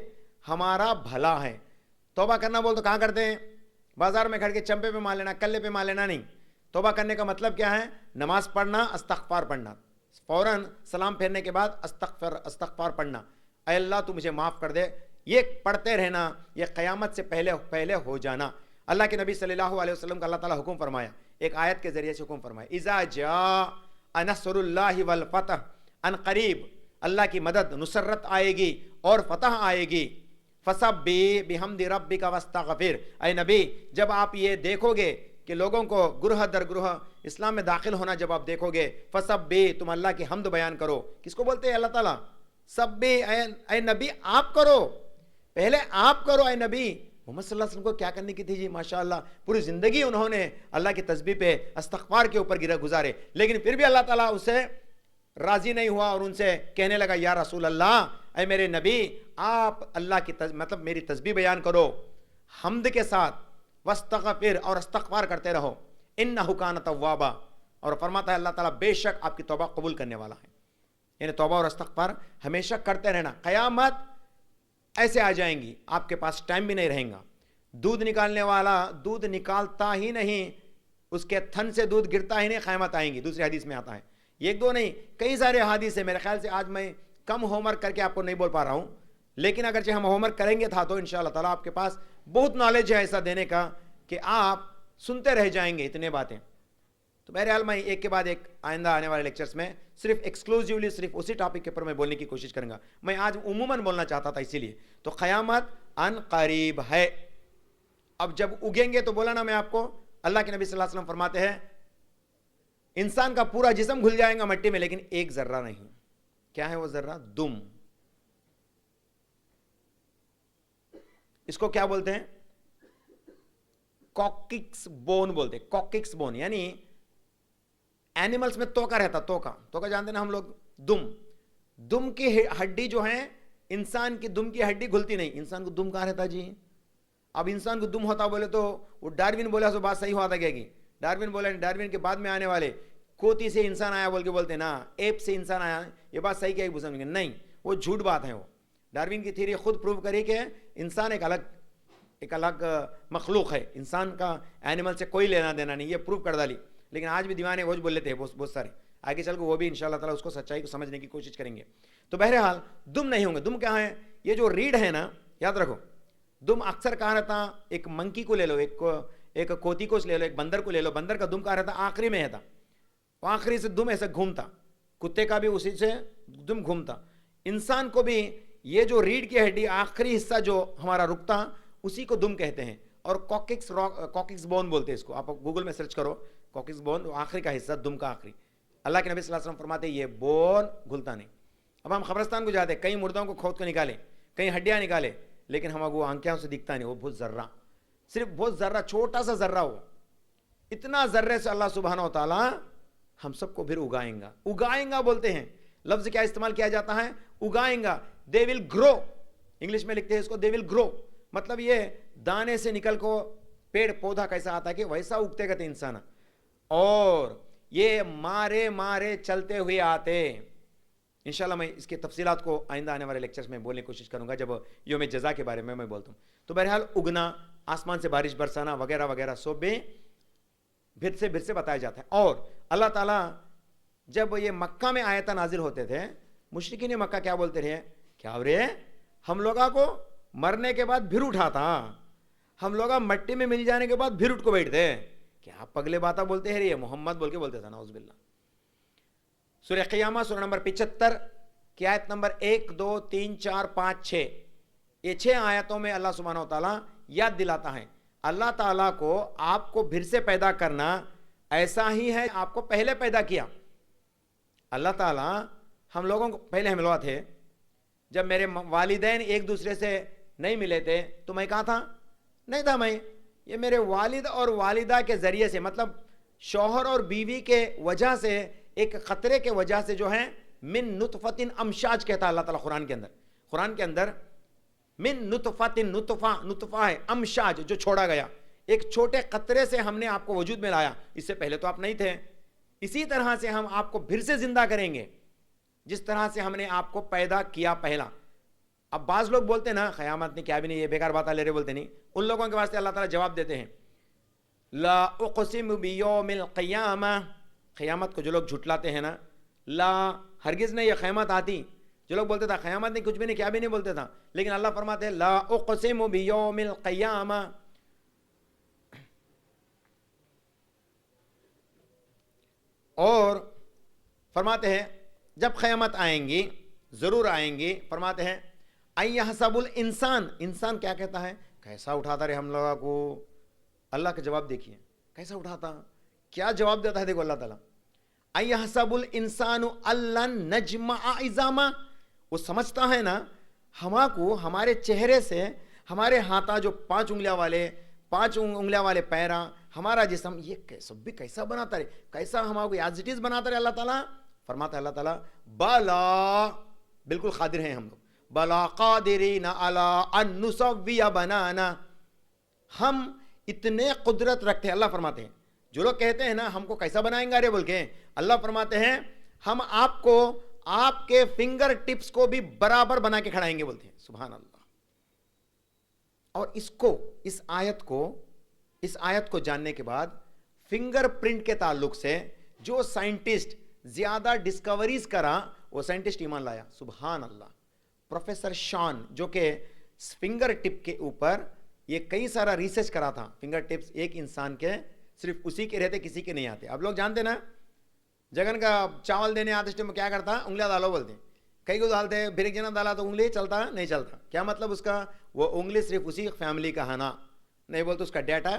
ہمارا بھلا ہے. توبہ کرنا بول تو کہاں کرتے ہیں, بازار میں کھڑ کے چمپے پہ مار لینا, کلے پہ مار لینا نہیں. توبہ کرنے کا مطلب کیا ہے, نماز پڑھنا, استغفار پڑھنا, فوراً سلام پھیرنے کے بعد استغفار پڑھنا, اے اللہ تو مجھے معاف کر دے, یہ پڑھتے رہنا. یہ قیامت سے پہلے ہو جانا. اللہ کے نبی صلی اللہ علیہ وسلم کا اللہ تعالیٰ حکم فرمایا, ایک آیت کے ذریعے سے حکم فرمایا, اذا جاء نصر اللہ والفتح, ان قریب اللہ کی مدد, نصرت آئے گی اور فتح آئے گی. فسبح بحمد ربک واستغفر, اے نبی جب آپ یہ دیکھو گے کہ لوگوں کو گروہ در گروہ اسلام میں داخل ہونا جب آپ دیکھو گے, فسبح, تم اللہ کی حمد بیان کرو. کس کو بولتے ہیں اللہ تعالیٰ, سبح, اے نبی آپ کرو, پہلے آپ کرو. اے نبی محمد صلی اللہ علیہ وسلم کو کیا کرنے کی تھی جی, ماشاءاللہ پوری زندگی انہوں نے اللہ کی تسبیح پہ, استغفار کے اوپر گزارے, لیکن پھر بھی اللہ تعالیٰ اسے راضی نہیں ہوا اور ان سے کہنے لگا, یا رسول اللہ, اے میرے نبی آپ اللہ کی مطلب میری تسبیح بیان کرو حمد کے ساتھ, واستغفر, اور استغفار کرتے رہو, انہ کان توابا. اور فرماتا ہے اللہ تعالیٰ بے شک آپ کی توبہ قبول کرنے والا ہے. یعنی توبہ اور استغفار ہمیشہ کرتے رہنا. قیامت ایسے آ جائیں گی, آپ کے پاس ٹائم بھی نہیں رہیں گا. دودھ نکالنے والا دودھ نکالتا ہی نہیں, اس کے تھن سے دودھ گرتا ہی نہیں, قیامت آئیں گی. دوسری حدیث میں آتا ہے, ایک دو نہیں کئی سارے حدیث ہیں. میرے خیال سے آج میں کم ہوم ورک کر کے آپ کو نہیں بول پا رہا ہوں, لیکن اگرچہ ہم ہوم ورک کریں گے تھا تو انشاءاللہ تعالیٰ آپ کے پاس بہت نالج ہے ایسا دینے کا کہ آپ سنتے رہ جائیں گے اتنے باتیں. تو بہرحال میں ایک کے بعد ایک آئندہ آنے والے لیکچرز میں صرف ایکسکلوزیولی صرف اسی ٹاپک کے اوپر میں بولنے کی کوشش کروں گا. میں آج عموماً بولنا چاہتا تھا اسی لیے. تو قیامت ان قریب ہے. اب جب اگیں گے تو بولا نا میں آپ کو, اللہ کے نبی صلی اللہ علیہ وسلم فرماتے ہیں انسان کا پورا جسم گھل جائے گا مٹی میں, لیکن ایک ذرہ نہیں. کیا ہے وہ ذرہ, دم. اس کو کیا بولتے ہیں, کوککس بون بولتے ہیں. کوککس بون یعنی اینیملز میں توکا رہتا, توکا جانتے نا ہم لوگ, دم کی ہڈی جو ہے, انسان کی دم کی ہڈی گھلتی نہیں. انسان کو دم کہاں رہتا جی, اب انسان کو دم ہوتا بولے تو وہ ڈاروین بولا تو بات صحیح ہوتا گیا گی. ڈاروین بولا, ڈاروین کے بعد میں آنے والے کوتی سے انسان آیا بول کے بولتے نا, ایپ سے انسان آیا, یہ بات صحیح کیا بزرگ نہیں, وہ جھوٹ بات ہے. وہ ڈاروین کی تھیوری خود پروو کری کہ انسان ایک الگ مخلوق ہے, انسان کا اینیمل سے کوئی لینا دینا نہیں, یہ پروو کر ڈالی. لیکن آج بھی دیوانے وہ بول لیتے ہیں بہت سارے. آگے چل کے وہ بھی انشاءاللہ تعالیٰ اس کو سچائی کو سمجھنے کی کوشش کریں گے. تو بہرحال دم نہیں ہوں گے. دم کیا ہے, یہ جو ریڑھ ہے نا, یاد رکھو دم اکثر کہاں رہتا, ایک منکی کو لے لو, ایک کوتی کو لے لو, ایک بندر کو لے لو. بندر کا دم کہاں رہتا, آخری میں رہتا, آخری سے دم ایسے گھومتا. کتے کا بھی اسی سے دم گھومتا. انسان کو بھی یہ جو ریڑھ کی ہڈی آخری حصہ جو ہمارا رکتا, اسی کو دم کہتے ہیں. اور کوککس بون بولتے ہیں اس کو. آپ گوگل میں سرچ کرو, کوککس بون, آخری کا حصہ دم کا آخری. اللہ کے نبی صلی اللہ علیہ وسلم فرماتے ہیں یہ بون گھلتا نہیں. اب ہم قبرستان کو جاتے, کئی مردوں کو کھود کے نکالے, کئی ہڈیاں نکالے, لیکن ہم وہ آنکھوں سے دکھتا نہیں. وہ بہت ذرہ, صرف بہت ذرہ, چھوٹا سا ذرہ, ہو اتنا ذرے سے اللہ سبحانہ و تعالیٰ ہم سب کو پھر اگائیں گا. اگائیں گا بولتے ہیں, لفظ کیا استعمال کیا جاتا ہے, اگائیں گا. دے ول گرو, انگلش میں لکھتے ہیں اس کو دے ول گرو. مطلب یہ دانے سے نکل کو پیڑ پودا کیسا آتا ہے کہ ویسا اگتے گئے انسان. اور یہ مارے مارے چلتے ہوئے آتے. انشاءاللہ میں اس کی تفصیلات کو آئندہ آنے والے لیکچرز میں بولنے کی کوشش کروں گا جب یوم جزا کے بارے میں بولتا ہوں. تو بہرحال اگنا, آسمان سے بارش برسانا وغیرہ وغیرہ سب بھی پھر سے بتایا جاتا ہے. اور اللہ تعالیٰ جب یہ مکہ میں آیتیں نازل ہوتے تھے, مشرکین مکہ کیا بولتے رہے, کیا ہو رہے ہم لوگوں کو مرنے کے بعد پھر اٹھاتا, ہم لوگ مٹی میں مل جانے کے بعد پھر اٹھ کو بیٹھتے, کیا پگلے باتیں بولتے ہیں, یہ محمد بول کے بولتے تھا نعوذ باللہ. سورہ قیامہ سورہ نمبر 75 کی آیت نمبر 1 2 3 4 5 6, یہ 6 آیتوں میں اللہ سبحانہ و تعالیٰ یاد دلاتا ہے اللہ تعالیٰ کو آپ کو پھر سے پیدا کرنا ایسا ہی ہے آپ کو پہلے پیدا کیا. اللہ تعالیٰ ہم لوگوں کو پہلے ہم لوگ تھے, جب میرے والدین ایک دوسرے سے نہیں ملے تھے تو میں کہاں تھا, نہیں تھا میں. یہ میرے والد اور والدہ کے ذریعے سے, مطلب شوہر اور بیوی کے وجہ سے, ایک خطرے کے وجہ سے جو ہے من نطفت امشاج کہتا ہے اللہ تعالیٰ قرآن کے اندر من نطفت, نطفہ ہے, امشاج جو چھوڑا گیا, ایک چھوٹے قطرے سے ہم نے آپ کو وجود میں لایا, اس سے پہلے تو آپ نہیں تھے. اسی طرح سے ہم آپ کو پھر سے زندہ کریں گے جس طرح سے ہم نے آپ کو پیدا کیا پہلا. اب بعض لوگ بولتے ہیں نا قیامت نے کیا بھی نہیں, یہ بیکار باتیں لے رہے, بولتے نہیں. ان لوگوں کے واسطے اللہ تعالیٰ جواب دیتے ہیں لا اقسم بیوم القیامہ, قیامت کو جو لوگ جھٹلاتے ہیں نا, لا ہرگز نہیں یہ قیامت آتی. جو لوگ بولتے تھا قیامت نہیں, کچھ بھی نہیں, کیا بھی نہیں بولتے تھا, لیکن اللہ فرماتے ہیں لا اقسم بیوم القیامہ. اور فرماتے ہیں جب قیامت آئیں گی, ضرور آئیں گی, فرماتے ہیں ایحسب الانسان, انسان کیا کہتا ہے, کیسا اٹھاتا رہے ہم لوگوں کو. اللہ کا جواب دیکھیے کیسا اٹھاتا, کیا جواب دیتا ہے دیکھو اللہ تعالیٰ. ایحسب الانسان ان نجمع عظاما, وہ سمجھتا ہے نا ہما کو ہمارے چہرے سے, ہمارے ہاتھا جو 5 انگلیاں والے پیرا, ہمارا جسم, یہ کیسا بناتا رہے, کیسا ہمارا کو ایز اٹ از بناتا رہے اللہ تعالیٰ. فرماتا ہے اللہ تعالیٰ بالا, بالکل قادر ہیں ہم لوگ, بلا قادرین علی ان نسوی بنانا, ہم اتنے قدرت رکھتے ہیں. اللہ فرماتے ہیں جو لوگ کہتے ہیں نا ہم کو کیسا بنائیں گے رے بول کے, اللہ فرماتے ہیں ہم آپ کو آپ کے فنگر ٹپس کو بھی برابر بنا کے کھڑائیں گے, بولتے ہیں سبحان اللہ. اور اس آیت کو جاننے کے بعد فنگر پرنٹ کے تعلق سے جو سائنٹسٹ زیادہ ڈسکوریز کرا وہ سائنٹسٹ ایمان لایا, سبحان اللہ. پروفیسر شان جو کہ فنگر ٹپ کے اوپر یہ کئی سارا ریسرچ کرا تھا. فنگر ٹپس ایک انسان کے صرف اسی کے رہتے, کسی کے نہیں آتے. اب لوگ جانتے نا جگن کا چاول دینے آتے ٹائم کیا کرتا, انگلیاں ڈالو بولتے, کئی کو ڈالتے, پھر ایک جنا ڈالا تو انگلی چلتا نہیں چلتا. کیا مطلب اس کا, وہ انگلی صرف اسی فیملی کا ہے نا, نہیں بولتے اس کا ڈیٹا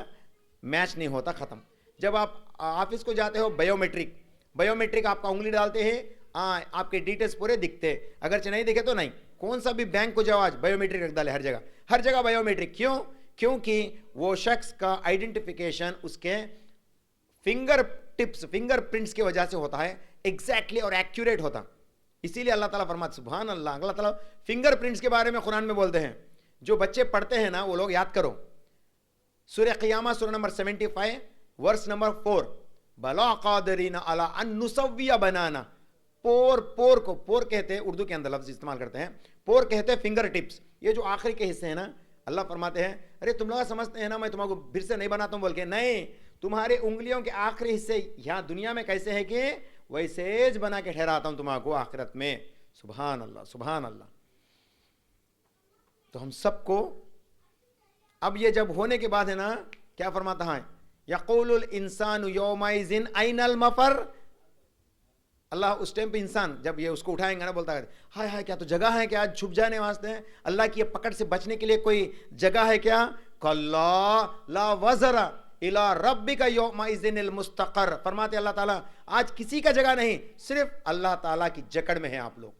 میچ نہیں ہوتا, ختم. جب آپ آفس کو جاتے ہو بایومیٹرک آپ کا انگلی ڈالتے ہیں, آپ کے ڈیٹیلز پورے دکھتے, اگرچہ نہیں دکھے تو نہیں. کون سا بھی بینک کو جاؤ آج بایومیٹرک رکھ ڈالے, ہر جگہ بایومیٹرک. کیونکہ وہ شخص کا آئیڈینٹیفیکیشن اس کے فنگر ٹپس, فنگر پرنٹس کی وجہ سے ہوتا ہے, ایگزیکٹلی اور ایکوریٹ ہوتا. اسی لیے اللہ تعالیٰ فرماتا سبحان اللہ. اللہ تعالیٰ فنگر پرنٹس کے بارے میں قرآن میں بولتے ہیں, جو بچے پڑھتے ہیں نا وہ لوگ یاد کرو. سورہ قیامہ سورہ نمبر 75 ورس نمبر 4, بلا قادرین علی ان نسوی بنانا. پور کو پور کہتے ہیں, اردو کے اندر لفظ استعمال کرتے ہیں, پور کہتے ہیں فنگر ٹپس. یہ جو آخری کے حصے ہیں نا, اللہ فرماتے ہیں ارے تم لوگ سمجھتے ہیں نا میں تمہارے کو پھر سے نہیں بناتا ہوں بول کے, نہیں, تمہارے انگلیوں کے آخری حصے یہاں دنیا میں کیسے ہے کہ ویسے بنا کے ٹھہراتا ہوں تمہارے کو آخرت میں. سبحان اللہ سبحان اللہ. تو ہم سب کو اب یہ جب ہونے کے بعد ہے نا, کیا فرماتا ہے, یقول الانسان یومئذ این المفر. اللہ اس ٹائم پہ انسان جب یہ اس کو اٹھائیں گے نا, بولتا ہے ہائے ہائے کیا تو جگہ ہے کیا چھپ جانے واسطے, اللہ کی پکڑ سے بچنے کے لیے کوئی جگہ ہے کیا. کلا لا وزر الی ربک یومئذ المستقر. فرماتے اللہ تعالیٰ آج کسی کا جگہ نہیں, صرف اللہ تعالیٰ کی جکڑ میں ہیں آپ لوگ.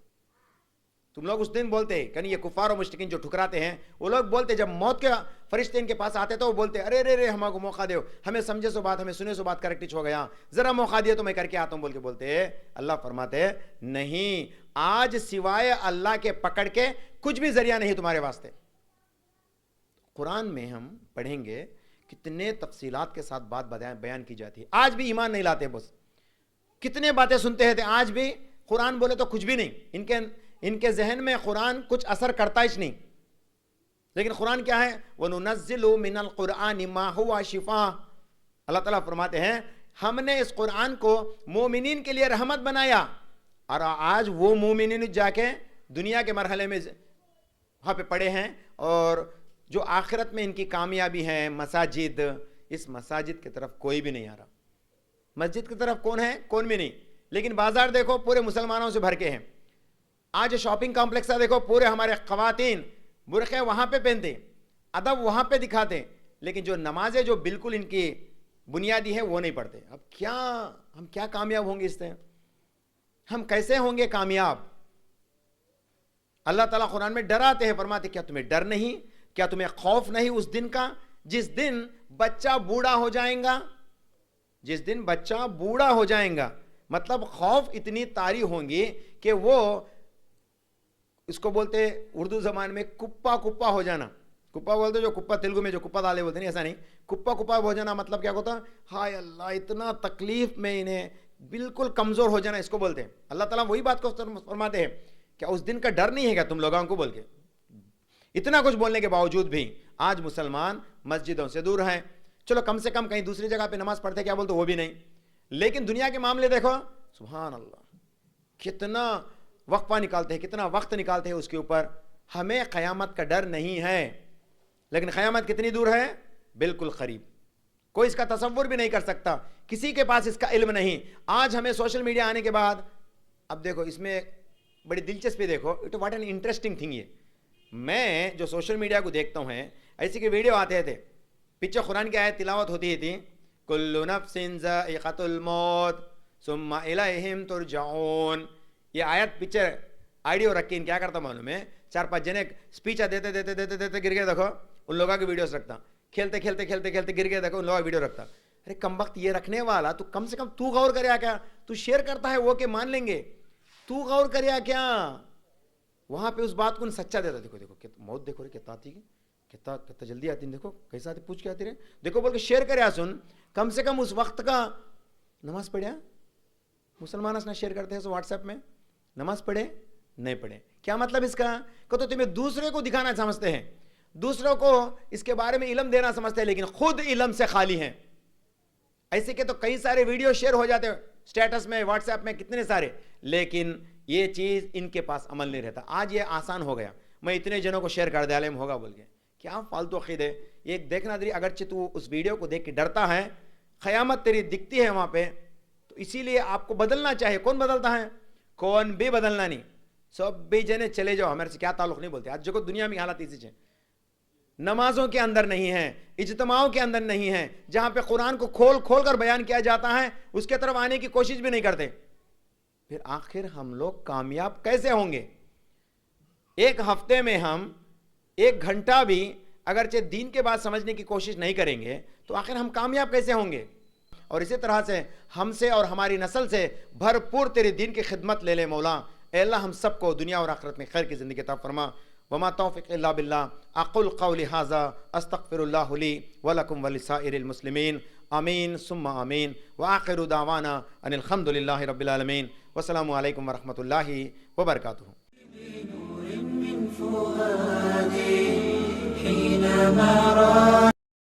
تم لوگ اس دن بولتے ہیں کہ یہ کفار و مشرکین جو ٹھکراتے ہیں, وہ لوگ بولتے جب موت کے فرشتے ان کے پاس آتے تو وہ بولتے ارے رے ہمارے کو موقع دو, ہمیں سمجھے سو بات, ہمیں سنے سو بات کریکٹ ہو گیا, ذرا موقع دیا تو میں کر کے آتا ہوں بول کے بولتے. اللہ فرماتے نہیں, آج سوائے اللہ کے پکڑ کے کچھ بھی ذریعہ نہیں تمہارے واسطے. قرآن میں ہم پڑھیں گے کتنے تفصیلات کے ساتھ بات بیان کی جاتی ہے. آج بھی ایمان نہیں لاتے, بس کتنے باتیں سنتے تھے، آج بھی قرآن بولے تو کچھ بھی نہیں، ان کے ذہن میں قرآن کچھ اثر کرتا ہی نہیں. لیکن قرآن کیا ہے؟ وَنُنَزِّلُ مِنَ الْقُرْآنِ مَا هُوَ شِفَاءٌ. اللہ تعالیٰ فرماتے ہیں ہم نے اس قرآن کو مومنین کے لیے رحمت بنایا. اور آج وہ مومنین جا کے دنیا کے مرحلے میں وہاں پہ پڑے ہیں، اور جو آخرت میں ان کی کامیابی ہے مساجد، اس مساجد کی طرف کوئی بھی نہیں آ رہا. مسجد کی طرف کون ہے؟ کون بھی نہیں. لیکن بازار دیکھو پورے مسلمانوں سے بھر کے ہیں. آج شاپنگ کمپلیکس دیکھو پورے ہمارے خواتین برقعے وہاں پہ پہنتے، ادب وہاں پہ دکھاتے، لیکن جو نمازیں جو بالکل ان کی بنیادی ہے وہ نہیں پڑھتے. اب ہم کیا کامیاب ہوں گے اس سے؟ ہم کیسے ہوں گے کامیاب؟ اللہ تعالیٰ قرآن میں ڈراتے ہیں، فرماتے کیا تمہیں ڈر نہیں، کیا تمہیں خوف نہیں اس دن کا جس دن بچہ بوڑھا ہو جائیں گا. جس دن بچہ بوڑھا ہو جائیں گا مطلب خوف اتنی طاری ہوں گی کہ وہ اس کو بولتے اردو زبان میں کپا کپا ہو جانا. کپا بولتے جو کپا تلگو میں جو کپا دالے بولتے نہیں، ایسا نہیں. کپا کپا ہو جانا مطلب کیا ہوتا؟ ہائے اللہ اتنا تکلیف میں انہیں بالکل کمزور ہو جانا، اس کو بولتے ہیں. اللہ تعالیٰ وہی بات کو فرماتے ہیں کیا اس دن کا ڈر نہیں ہے کیا تم لوگوں کو؟ بول کے اتنا کچھ بولنے کے باوجود بھی آج مسلمان مسجدوں سے دور ہیں. چلو کم سے کم کہیں دوسری جگہ پہ نماز پڑھتے کیا بولتے وہ بھی نہیں. لیکن دنیا کے معاملے دیکھو سبحان اللہ کتنا وقفہ نکالتے ہیں، کتنا وقت نکالتے ہیں اس کے اوپر. ہمیں قیامت کا ڈر نہیں ہے، لیکن قیامت کتنی دور ہے؟ بالکل قریب. کوئی اس کا تصور بھی نہیں کر سکتا، کسی کے پاس اس کا علم نہیں. آج ہمیں سوشل میڈیا آنے کے بعد اب دیکھو اس میں بڑی دلچسپی دیکھو، واٹ این انٹرسٹنگ تھنگ. یہ میں جو سوشل میڈیا کو دیکھتا ہوں ایسی کہ ویڈیو آتے تھے، پیچھے قرآن کی آیت تلاوت ہوتی تھی کل نفس ذائقۃ الموت ثم الیہم ترجعون. یہ آیت پیچھے آئیڈیو رکھ کے ان کیا کرتا معلوم ہے، 4-5 جنے اسپیچ دیتے دیتے دیتے دیتے گر گئے، دیکھو ان لوگوں کی ویڈیوز رکھتا. کھیلتے کھیلتے کھیلتے کھیلتے گر گئے، دیکھو ان لوگوں کی ویڈیو رکھتا. ارے کم وقت یہ رکھنے والا تو کم سے کم تو غور کریا کیا؟ تو شیئر کرتا ہے وہ کہ مان لیں گے، تو غور کریا کیا؟ وہاں پہ اس بات کو سچا دیتا. دیکھو دیکھو موت دیکھو رے کتنا آتی ہے، کتنا جلدی آتی ہے، دیکھو کیسا آتی پوچھ کے آتی رہے، دیکھو بول کے شیئر کریا. سن کم سے کم اس وقت کا نماز پڑھیا. مسلمان اس نے شیئر کرتے ہیں سو واٹس ایپ میں، نماز پڑھے نہیں پڑھے. کیا مطلب اس کا؟ کہ تو تمہیں دوسرے کو دکھانا سمجھتے ہیں، دوسروں کو اس کے بارے میں علم دینا سمجھتے ہیں، لیکن خود علم سے خالی ہیں. ایسے کہ تو کئی سارے ویڈیو شیئر ہو جاتے ہیں اسٹیٹس میں، واٹس ایپ میں، کتنے سارے، لیکن یہ چیز ان کے پاس عمل نہیں رہتا. آج یہ آسان ہو گیا، میں اتنے جنوں کو شیئر کر دیا علم ہوگا بول کے. کیا فالتو عقیدے. یہ دیکھنا دری اگرچہ تو اس ویڈیو کو دیکھ کے ڈرتا ہے، قیامت تیری دکھتی ہے وہاں پہ، تو اسی لیے آپ کو بدلنا چاہیے. کون بدلتا ہے؟ کون بھی بدلنا نہیں. سب بھی جنے چلے جاؤ، ہمارے سے کیا تعلق نہیں بولتے. آج جو دنیا میں حالت اسی ہے، نمازوں کے اندر نہیں ہے، اجتماعوں کے اندر نہیں ہے، جہاں پہ قرآن کو کھول کھول کر بیان کیا جاتا ہے اس کے طرف آنے کی کوشش بھی نہیں کرتے. پھر آخر ہم لوگ کامیاب کیسے ہوں گے؟ ایک ہفتے میں ہم 1 گھنٹہ بھی اگرچہ دین کے بعد سمجھنے کی کوشش نہیں کریں گے تو آخر ہم کامیاب کیسے ہوں گے؟ اور اسی طرح سے ہم سے اور ہماری نسل سے بھرپور تیرے دین کی خدمت لے لے مولا. اے اللہ ہم سب کو دنیا اور آخرت میں خیر کی زندگی عطا فرما. وما توفیق الا باللہ. اقول قولی ھذا استغفر اللہ لی ولکم ولسائر المسلمین. آمین ثم آمین. وآخر دعوانا ان الحمد للہ رب العالمین. والسلام علیکم ورحمۃ اللہ وبرکاتہ. حينما رأى